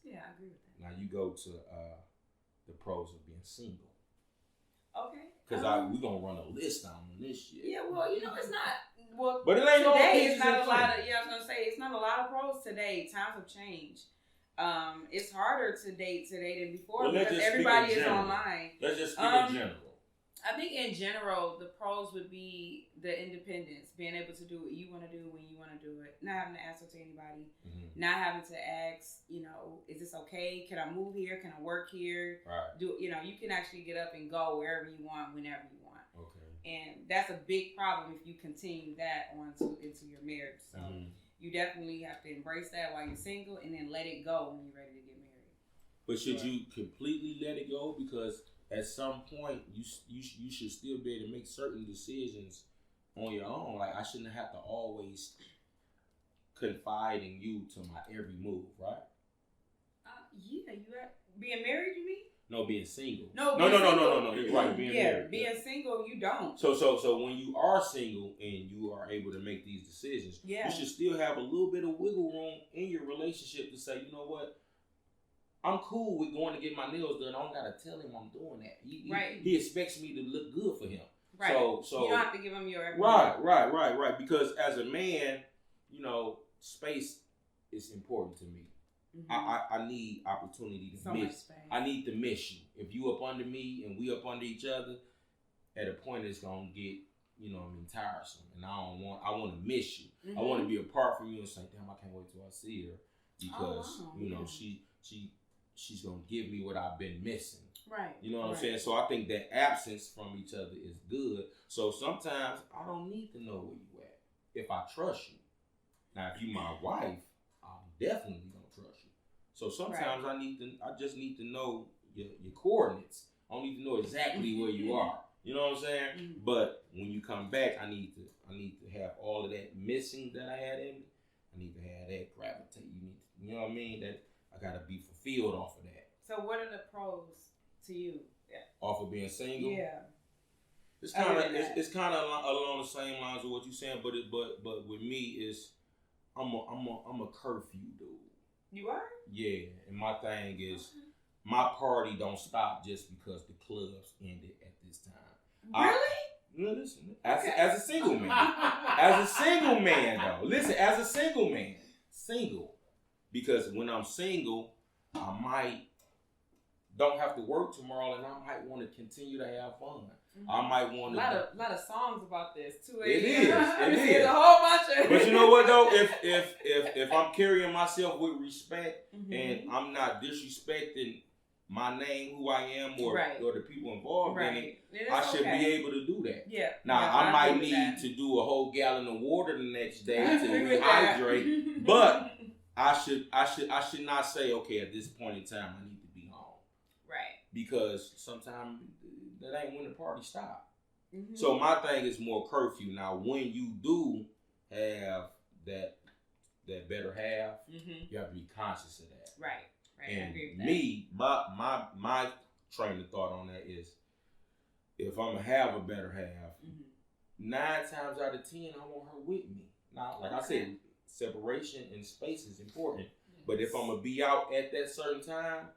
Yeah, I agree with that. Now you go to the pros of being single. Okay. Because we're gonna run a list on this shit. Yeah, well, it's not. Well, but it ain't today. It's not a lot of. Yeah, I was gonna say it's not a lot of pros today. Times have changed. It's harder to date today than before, because everybody is online. Let's just speak in general. I think in general, the pros would be the independence, being able to do what you want to do when you want to do it, not having to answer to anybody, not having to ask, is this okay? Can I move here? Can I work here? Right. You can actually get up and go wherever you want, whenever you want. Okay. And that's a big problem if you continue that into your marriage. So you definitely have to embrace that while you're single, and then let it go when you're ready to get married. But should you completely let it go? Because at some point, you should still be able to make certain decisions on your own. Like, I shouldn't have to always confide in you to my every move, right? Yeah, you are being married. You mean? No, being single. No. You're right, being married. Being single, you don't. So when you are single and you are able to make these decisions, you should still have a little bit of wiggle room in your relationship to say, you know what? I'm cool with going to get my nails done. I don't gotta tell him I'm doing that. He expects me to look good for him. Right. So you don't have to give him your everything. Right. Because as a man, space is important to me. I need opportunity to miss. I need to miss you. If you up under me and we up under each other, at a point it's gonna get, tiresome. And I want to miss you. I want to be apart from you and say, damn, I can't wait till I see her because she's gonna give me what I've been missing. Right. You know what I'm saying? So I think that absence from each other is good. So sometimes I don't need to know where you at if I trust you. Now, if you my wife, I'm definitely gonna trust you. So sometimes I just need to know your coordinates. I don't need to know exactly where you are. You know what I'm saying? But when you come back, I need to have all of that missing that I had in me. I need to have that gravitate. You know what I mean? That I gotta be fulfilled off of that. So what are the pros to you? Yeah. Off of being single? Yeah. It's kind of along the same lines of what you're saying, but with me is I'm a curfew dude. You are? Yeah, and my thing is my party don't stop just because the clubs ended at this time. Really? Listen, as a single man. As a single man though. Listen, as a single man. Single. Because when I'm single, I don't have to work tomorrow, and I might want to continue to have fun. I might want to. A lot of songs about this too. It is. A whole bunch of. But you know what though? If I'm carrying myself with respect and I'm not disrespecting my name, who I am, or the people involved in it, I should be able to do that. Yeah. Now I might need to do a whole gallon of water the next day to rehydrate, but I should not say, okay, at this point in time I need to be home. Right. Because sometimes that ain't when the party stop. So my thing is more curfew. Now when you do have that better half, you have to be conscious of that. Right. And I agree with me, my train of thought on that is, if I'm gonna have a better half, 9 times out of 10 I want her with me. Now, like I said, separation and space is important. But if I'm gonna be out at that certain time,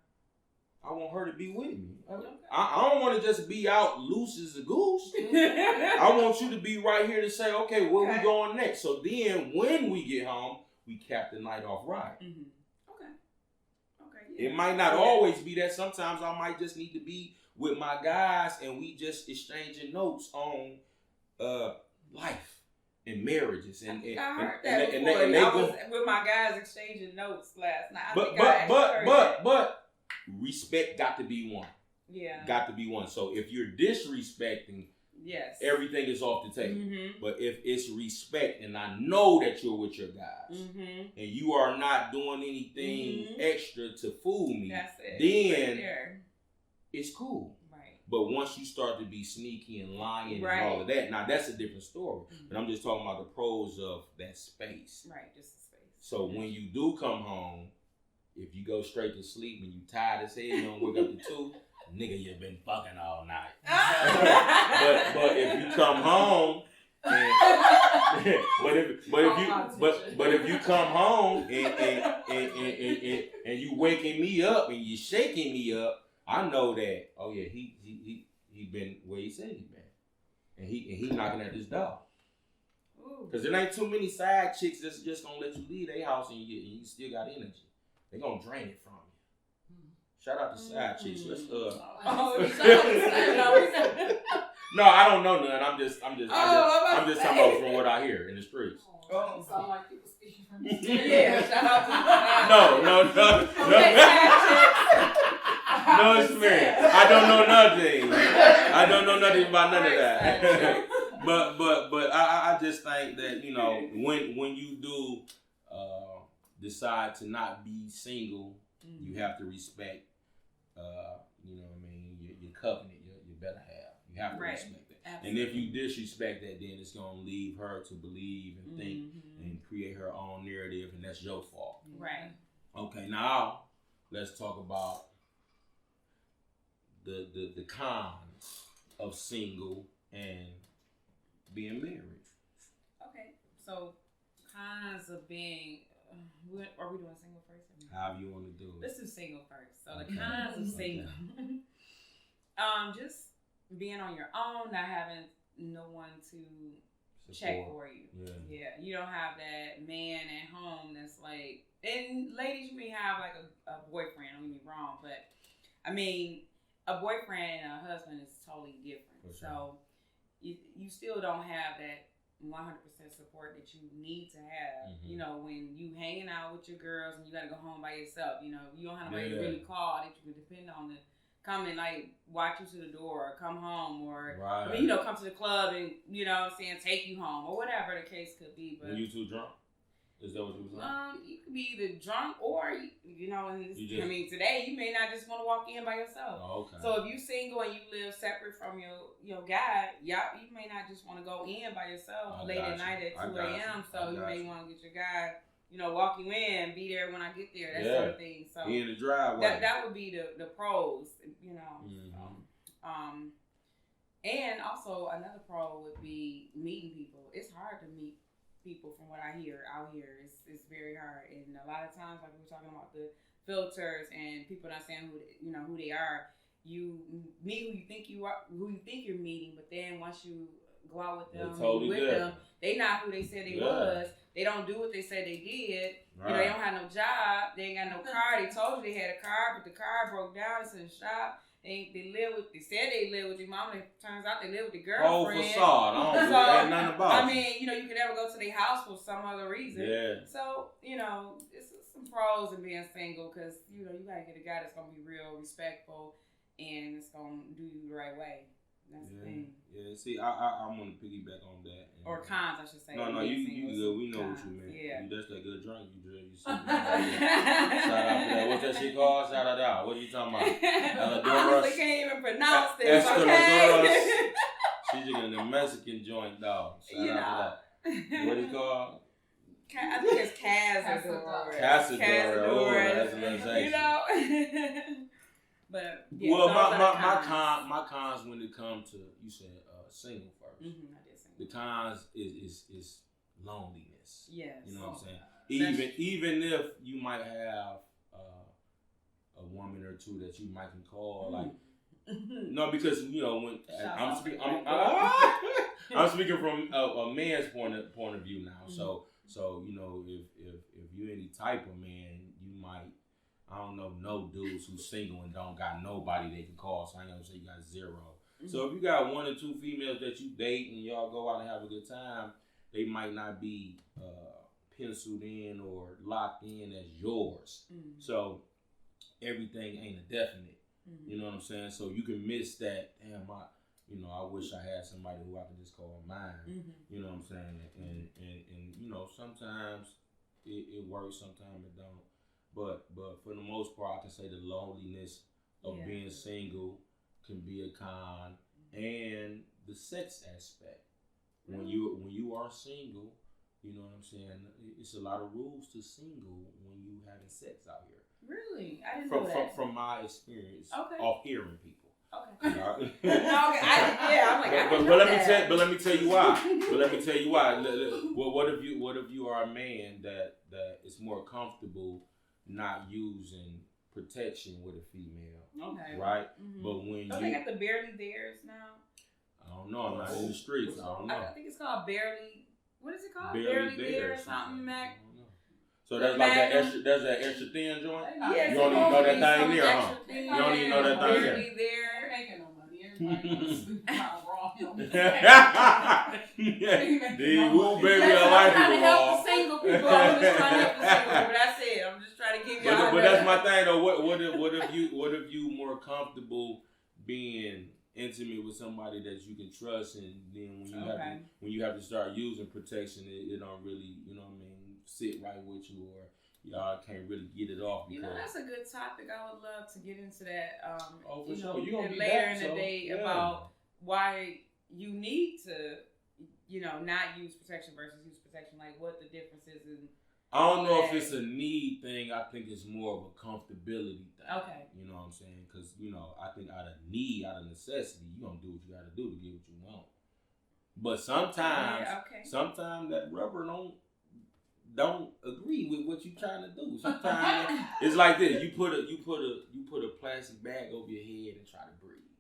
I want her to be with me. I don't want to just be out loose as a goose. I want you to be right here to say, okay, where we going next? So then when we get home, we cap the night off right. It might not always be that. Sometimes I might just need to be with my guys and we just exchanging notes on life and marriages. And I heard that before. I was with my guys exchanging notes last night. But respect got to be one. Yeah. Got to be one. So if you're disrespecting, everything is off the table. But if it's respect and I know that you're with your guys and you are not doing anything extra to fool me, then it's cool. Right. But once you start to be sneaky and lying and all of that, now that's a different story. But I'm just talking about the pros of that space. Right, just the space. So when you do come home, if you go straight to sleep and you tired as hell, you don't wake up to 2, nigga, you've been fucking all night. but if you come home, but if you come home and you waking me up and you shaking me up, I know that. Oh yeah, he been where he said he been, and he knocking at this door. Cause there ain't too many side chicks that's just gonna let you leave their house and you still got energy. They gonna drain it from you. Shout out to side chicks. Let's No, I don't know none. I'm just talking about from what I hear in the streets. Oh, sound like people speaking from the Yeah, shout out to No, experience. I don't know nothing. I don't know nothing about none of that. But I just think that, you know, when you do decide to not be single, you have to respect, you know what I mean, your covenant, you better have. You have to respect that. Absolutely. And if you disrespect that, then it's going to leave her to believe and think and create her own narrative, and that's your fault. Right. Okay, now let's talk about the cons of single and being married. Okay, so cons of being, are we doing single first? However you want to do it. Let's do single first. So the cons of single, just being on your own, not having no one to check for you. Yeah, you don't have that man at home that's like, and ladies, you may have like a boyfriend, don't get me wrong, but I mean, a boyfriend and a husband is totally different. Sure. So you still don't have that 100% support that you need to have. You know, when you hanging out with your girls and you got to go home by yourself, you know, you don't have nobody to really call that you can depend on to come and like watch you to the door or come home or I mean, you know, come to the club and, you know what I'm saying, take you home or whatever the case could be. But when you too drunk? Is that what you was saying? You could be either drunk or, you know, and I mean, today you may not just want to walk in by yourself. Oh, okay. So if you single and you live separate from your guy, you may not just want to go in by yourself late at night at 2 a.m. So you may want to get your guy, you know, walk you in, be there when I get there, that sort of thing. So in the driveway. That would be the pros, you know. And also another pro would be meeting people. It's hard to meet people from what I hear out here. It's very hard, and a lot of times, like we were talking about the filters and people not saying who they are. You meet who you think you're meeting, but then once you go out with them, them, they not who they said they was. They don't do what they said they did. Right. You know, they don't have no job. They ain't got no car. They told you they had a car, but the car broke down. It's in the shop. They said they live with your mom. It turns out they live with the girlfriend. Oh, facade. I don't know nothing about it. I mean, you know, you could never go to their house for some other reason. Yeah. So, you know, it's some pros in being single because, you know, you got to get a guy that's going to be real respectful and it's going to do you the right way. That's the thing. Yeah, see, I'm going to piggyback on that. Or cons, I should say. No, you good. We know what you meant. Yeah. That's that good drunk you drink. You shout out to that. What's that shit called? Shout out. What are you talking about? I honestly can't even pronounce this, okay? She's drinking the Mexican joint, dog. Shout out to that. What is it called? I think it's Cazador. Cazador. That's an organization. You know? But yeah, well, my cons when it comes to, you said single first. I did single. The cons is loneliness. Yes. You know what I'm saying? Even if you might have a woman or two that you might can call like no, because you know when I'm speaking from a man's point of view now. So you know if you're any type of man, you might. I don't know no dudes who's single and don't got nobody they can call, so I ain't gonna say you got zero. So if you got one or two females that you date and y'all go out and have a good time, they might not be penciled in or locked in as yours. So everything ain't a definite. You know what I'm saying? So you can miss that. Damn, I wish I had somebody who I could just call mine. You know what I'm saying? And you know, sometimes it works, sometimes it don't. But for the most part, I can say the loneliness of being single can be a con, and the sex aspect. When you are single, you know what I'm saying. It's a lot of rules to single when you having sex out here. Really, I didn't know that. From my experience of hearing people. Okay. I'm like, but let me tell you why. What if you are a man that is more comfortable not using protection with a female, right? But when they got the barely theirs now. I don't know. I'm not in the streets. I don't know. I think it's called barely. What is it called? Barely there or something, Mac. So that's like that extra. That's that extra thin joint. Yeah, you don't even know that thing there, huh? You don't even know that thing there. Barely there. Ain't no money. Everybody knows wrong. Woo, baby, I like I'm trying to it. help the single people. I'm just trying to help the single people. That's it. I'm just trying to give y'all. But that's my thing though. What if you more comfortable being intimate with somebody that you can trust, and then when you have to start using protection, it don't really, you know what I mean, sit right with you, or y'all can't really get it off. You know, that's a good topic. I would love to get into that. For sure. You gonna be later back, in the day about why you need to, not use protection versus use protection. Like what the difference is in. I don't know if it's a need thing. I think it's more of a comfortability thing. Okay. You know what I'm saying? Because, I think out of need, out of necessity, you're going to do what you got to do to get what you want. But sometimes that rubber don't agree with what you're trying to do. Sometimes it's like this. You put a plastic bag over your head and try to breathe.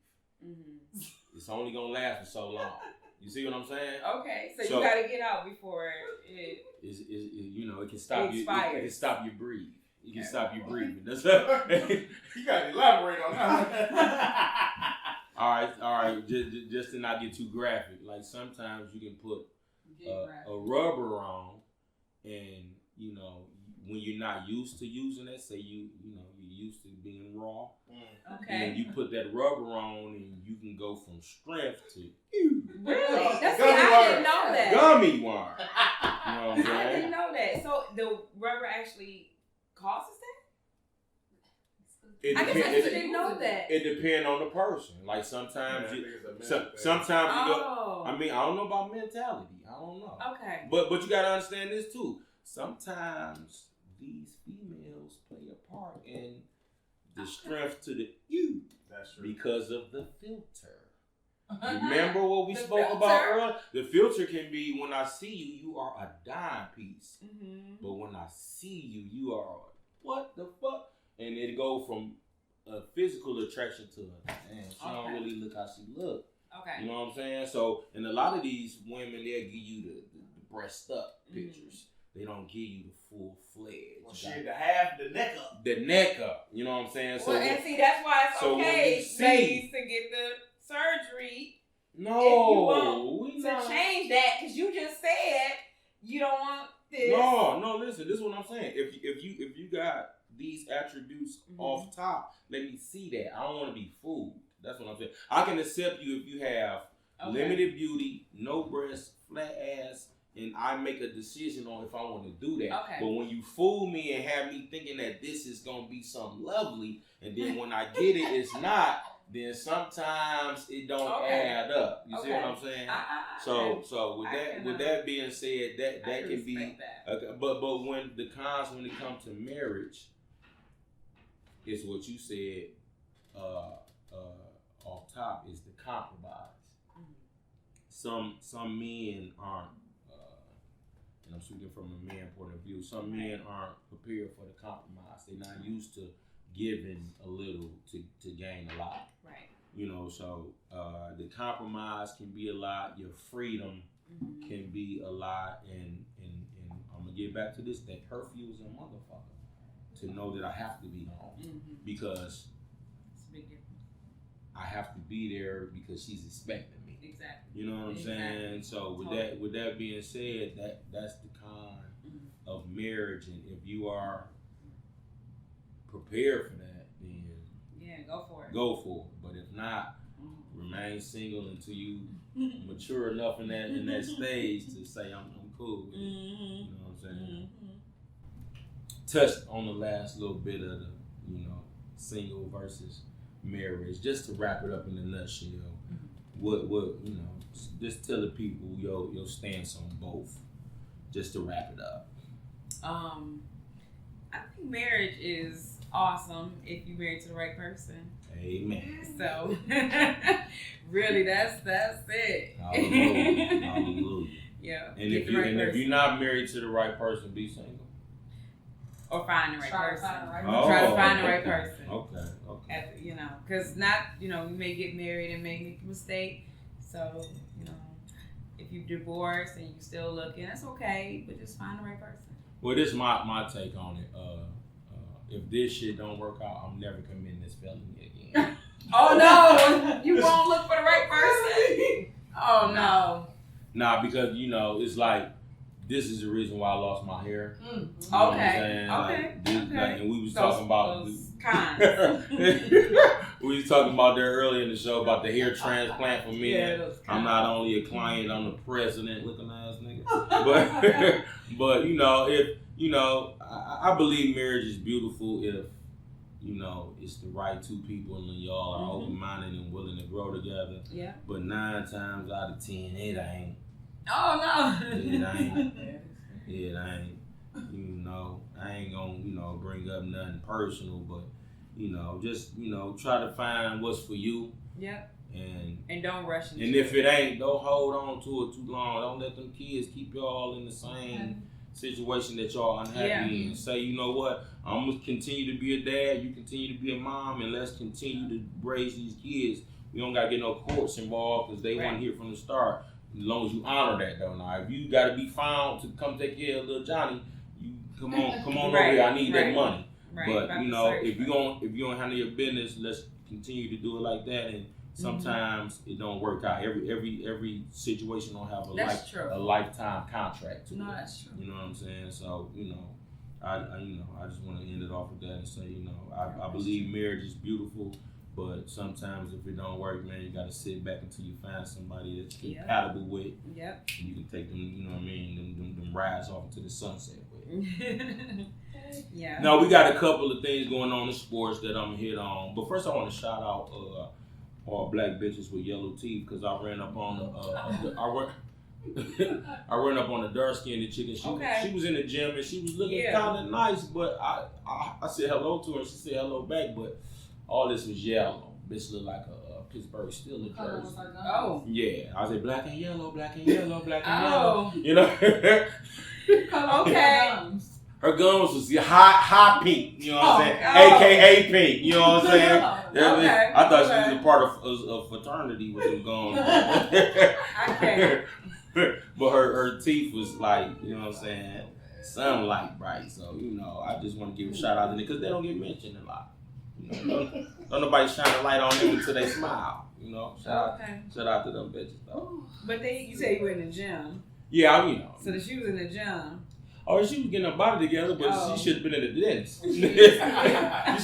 Mm-hmm. It's only going to last for so long. You see what I'm saying? Okay, so you got to get out before it it can stop you. It can stop you breathe. It can stop you breathing. That's you got to elaborate on that. All right. Just to not get too graphic. Like sometimes you can put a rubber on, and when you're not used to using it, say you're used to being raw. Okay. And you put that rubber on, and you can go from strength to really. I didn't know that. Gummy worm. You know what I'm saying? I didn't know that. So the rubber actually causes that? I guess I didn't know that. It depends on the person. Like sometimes I don't know about mentality. I don't know. Okay. But you gotta understand this too. Sometimes these females play a part in the strength to the you. That's true. Because of the filter. Remember what we spoke about earlier? The filter can be, when I see you, you are a dime piece. Mm-hmm. But when I see you, you are what the fuck? And it go from a physical attraction to she don't really look how she look. Okay. You know what I'm saying? So, and a lot of these women, they'll give you the breast up pictures. They don't give you the full fledged. Well, shit, the neck up. The neck up. You know what I'm saying? So, and see, that's why it's okay, ladies, to get the surgery. No, if you want to change that, because you just said you don't want this. No, listen, this is what I'm saying. If you got these attributes off top, let me see that. I don't want to be fooled. That's what I'm saying. I can accept you if you have limited beauty, no breasts, flat ass, and I make a decision on if I want to do that. Okay. But when you fool me and have me thinking that this is going to be something lovely, and then when I get it, it's not, then sometimes it don't add up. You see what I'm saying? So with that being said, that can be okay. But when it comes to marriage, it's what you said off top is the compromise. Some men aren't, and I'm speaking from a man point of view, some men aren't prepared for the compromise. They're not used to giving a little to gain a lot. Right. So the compromise can be a lot. Your freedom can be a lot. And I'm going to get back to this. That curfew is a motherfucker. To know that I have to be home. Because it's a big difference. I have to be there because she's expecting me. Exactly. You know what I'm saying? So with that being said, that's the kind of marriage, and if you are prepared for that, then go for it. Go for it. But if not, remain single until you mature enough in that stage to say I'm cool with it. You know what I'm saying? Touched on the last little bit of the single versus marriage, just to wrap it up in a nutshell. What just tell the people your stance on both, just to wrap it up. I think marriage is awesome if you're married to the right person. Amen. So really that's it. Hallelujah. Yeah. And if you're not married to the right person, be single. Or find the right person. Try to find the right person. Okay. Because you may get married and may make a mistake. So, if you divorce and you still looking, that's okay. But just find the right person. Well, this is my take on it. If this shit don't work out, I'm never committing this felony again. Oh no! You won't look for the right person. Oh no. Nah, because it's like this is the reason why I lost my hair. Okay. You know what I'm saying? Okay. Like, and we was talking about those cons. we was talking about there earlier in the show about the hair transplant for men. Yeah, those cons. I'm not only a client, I'm the president looking ass nigga. But if I believe marriage is beautiful if it's the right two people and y'all are open-minded and willing to grow together. Yeah. But 9 times out of 10, it ain't. Oh no. It ain't. It ain't. I ain't gonna bring up nothing personal, but just try to find what's for you. Yep. And don't rush into and if it ain't, don't hold on to it too long. Don't let them kids keep y'all in the same situation that y'all unhappy in. Say, you know what, I'm gonna continue to be a dad, you continue to be a mom, and let's continue to raise these kids. We don't gotta get no courts involved because they weren't here from the start. As long as you honor that though. Now if you gotta be found to come take care of little Johnny, you come on over here. I need that money. Right. But if you gonna handle your business, let's continue to do it like that. And sometimes it don't work out. Every situation don't have a lifetime contract to it. No, that's true. You know what I'm saying? So I just want to end it off with that and say I believe marriage is beautiful. But sometimes if it don't work, man, you gotta sit back until you find somebody that's compatible with. Yep. And you can take them, them rides off into the sunset with. Yeah. Now we got a couple of things going on in sports that I'm gonna hit on. But first I want to shout out all black bitches with yellow teeth because I ran up on I ran up on the dark skinned chicken. She was in the gym and she was looking kind of nice, but I said hello to her and she said hello back, but all this was yellow. Bitch looked like a Pittsburgh Steelers jersey. Oh. Yeah. I said black and yellow, black and yellow, black and yellow. You know? Okay. Her gums was hot pink, you know what I'm saying? AKA pink, you know what I'm saying? Okay. I thought she was a part of fraternity with them gums. I can't. But her teeth was like, you know what I'm saying, sunlight bright. So, I just want to give a shout out to them because they don't get mentioned a lot. Don't nobody shine a light on them until they smile. Shout out to them bitches though. But you said you were in the gym. Yeah, So that she was in the gym. Oh, she was getting her body together, but she should have been at the dentist. She should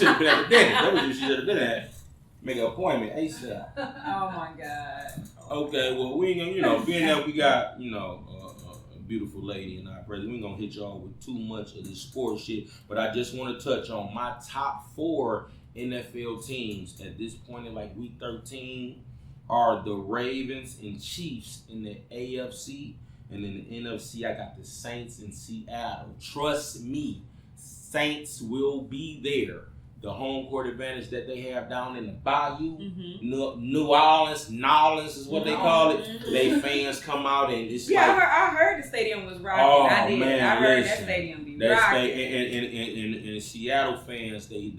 have been at the dentist. That's what she should have been at. Make an appointment ASAP. Oh my God. Okay, well we ain't gonna, being that we got, a beautiful lady in our presence, we ain't gonna hit y'all with too much of this sports shit. But I just want to touch on my top 4 NFL teams at this point in like week 13 are the Ravens and Chiefs in the AFC. And in the NFC, I got the Saints in Seattle. Trust me, Saints will be there. The home court advantage that they have down in the Bayou, New Orleans, Nolans is what they call it. They fans come out and it's like... I heard the stadium was rocking. Oh, I did. man, I heard that stadium be rocking. And Seattle fans, they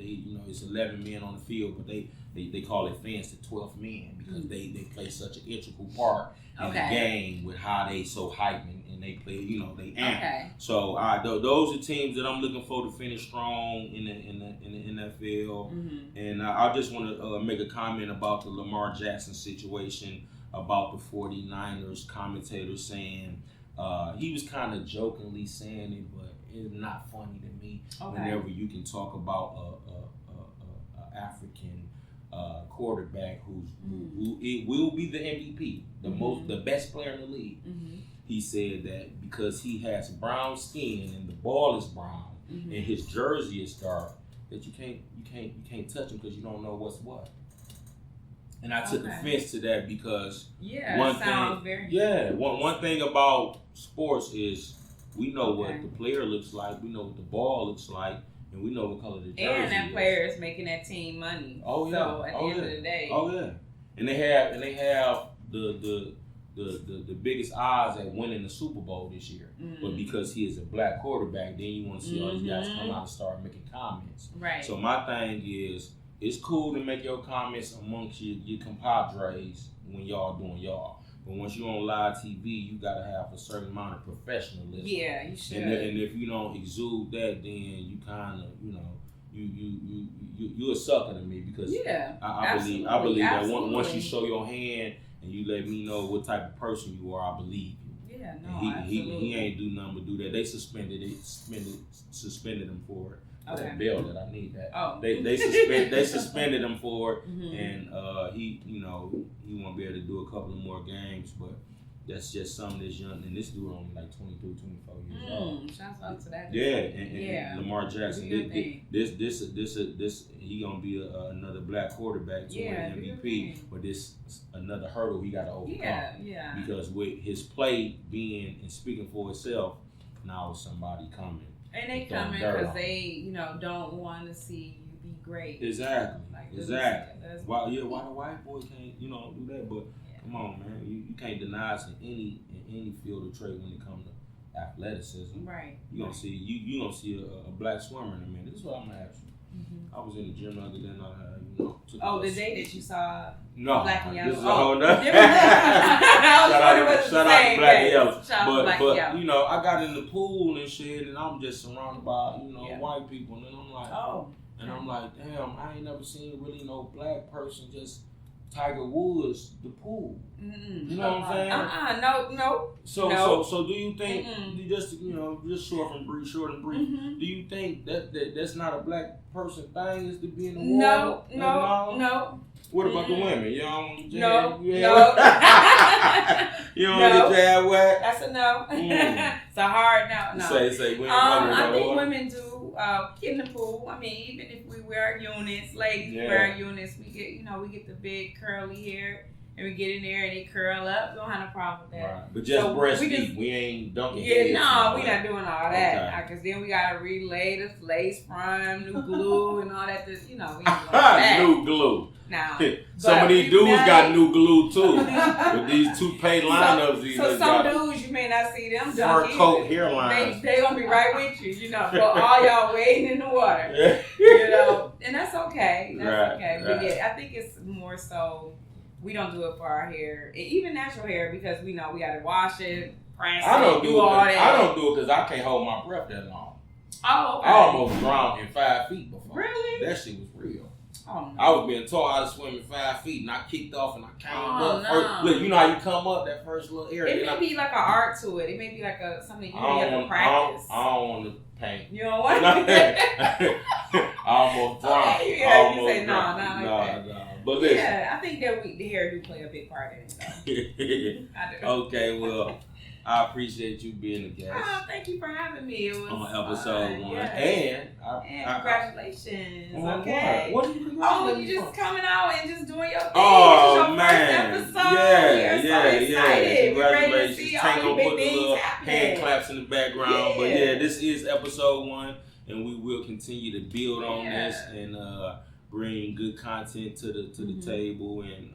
it's 11 men on the field, but they call it fans to 12 men because they play such an integral part in the game with how they so hype and they play, they amp. Okay. So those are teams that I'm looking for to finish strong in the NFL. And I just want to make a comment about the Lamar Jackson situation, about the 49ers commentators saying, he was kind of jokingly saying it, but it's not funny to me whenever you can talk about a African quarterback who it will be the MVP, the best player in the league. He said that because he has brown skin and the ball is brown and his jersey is dark, that you can't touch him because you don't know what's what. And I took offense to that because one thing about sports is we know what the player looks like, we know what the ball looks like, and we know what color the jersey is. And that player is making that team money. Oh yeah. So at the end of the day. Oh yeah. And they have the biggest odds at winning the Super Bowl this year. But because he is a black quarterback, then you want to see all these guys come out and start making comments. Right. So my thing is, it's cool to make your comments amongst your compadres when y'all doing y'all. But once you're on live TV, you gotta have a certain amount of professionalism. Yeah, you should. And if you don't exude that, then you kind of, you're a sucker to me because I believe that once you show your hand and you let me know what type of person you are, I believe you. Yeah, no, And he absolutely. ain't do nothing but do that. They suspended him for it. Okay. That bell that I need that. Oh. They suspended him for it, Mhm. and he won't be able to do a couple of more games, but that's just something that's young. And this dude only like 23, 24 years old. Shouts out to that. Yeah, and Lamar Jackson. Do your thing. This he gonna be another black quarterback to win do your MVP, thing. but this another hurdle he got to overcome. Yeah. Because with his play being and speaking for itself, now somebody coming. And they throwing coming dirt because on they, don't want to see you be great. Exactly. Like, Exactly. Why the white boy can't do that? But come on, man, you can't deny us in any field of trade when it comes to athleticism. Right. You gonna see you gonna see a black swimmer in a minute. This is what I'm gonna ask you. Mm-hmm. I was in the gym the other day and The day that you saw no, Black and Yellow. this is a whole nother. Shout Shout out to Black and Yellow. Shout out to Black and Yellow. I got in the pool and shit, and I'm just surrounded by white people, and I'm like, I'm like, damn, I ain't never seen really no black person just Tiger Woods the pool. Mm-mm. You know what I'm saying? No. So do you think Mm-mm. just short and brief? Mm-hmm. Do you think that's not a black person thing? Is to be in the water? No. What about the Mm-mm. women? You don't No. you don't get your ass wet? That's a no. It's a hard no. Say women. I think women do get in the pool. I mean, even if we wear units, ladies wear units, we get the big curly hair. And we get in there and they curl up. We don't have no problem with that. Right. But just breastfeed. We ain't dunking heads. Yeah, no, we not doing all that. Because then we got to relay the lace prime, new glue, and all that. We ain't doing that. New glue. Now, some of these dudes got new glue too. With these toupee lineups. So some dudes, you may not see them fur dunking. coat hairlines. They going to be right with you, for all y'all wading in the water. And that's okay. Okay. But yeah, I think it's more so. We don't do it for our hair, even natural hair, because we know we got to wash it, press it, do all that. I don't do it because I can't hold my breath that long. Oh, okay. I almost drowned in 5 feet before. Really? That shit was real. Oh, no. I was being taught how to swim in 5 feet, and I kicked off and I came up. No. Look, you know how you come up that first little area. It may be like an art to it. It may be like something you have to practice. I don't want to paint. You don't want I almost drowned. Okay, you say no. But listen. Yeah, I think that the hair do play a big part in it. So. I do. Okay, well, I appreciate you being a guest. Oh, thank you for having me. It was on episode 1. Yes. And congratulations. Okay. What are you congratulating? You just coming out and just doing your thing. Oh, this is your man. first episode. Yeah. We're ready to Congratulations. see Tango all these put big the things little happening. hand claps in the background. Yeah. But yeah, this is episode 1, and we will continue to build on this and bring good content to the table, and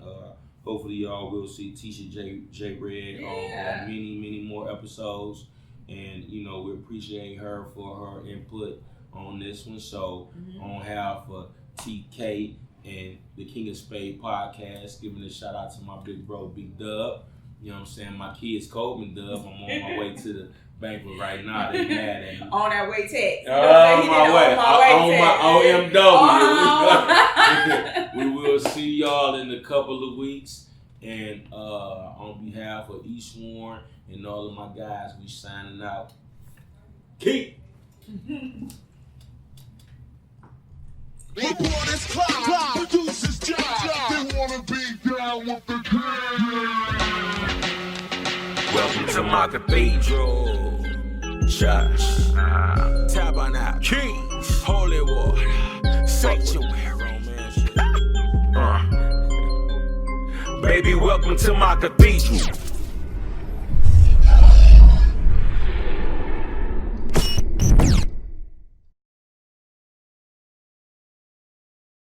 hopefully y'all will see Tisha J Red on many more episodes, and we appreciate her for her input on this one. So on behalf of TK and the King of Spade Podcast, giving a shout out to my big bro Big Dub. You know what I'm saying? My kids called me Dub. I'm on my way to the banquet right now. They mad at me. On that way text. On my OMW. We will see y'all in a couple of weeks. And on behalf of East Warren and all of my guys, we signing out. Keep. Reporters clock, producers job. They wanna be down with the king. Welcome to my cathedral. Church, tabernacle, keys, holy water, sanctuary, man. Baby, welcome to my cathedral.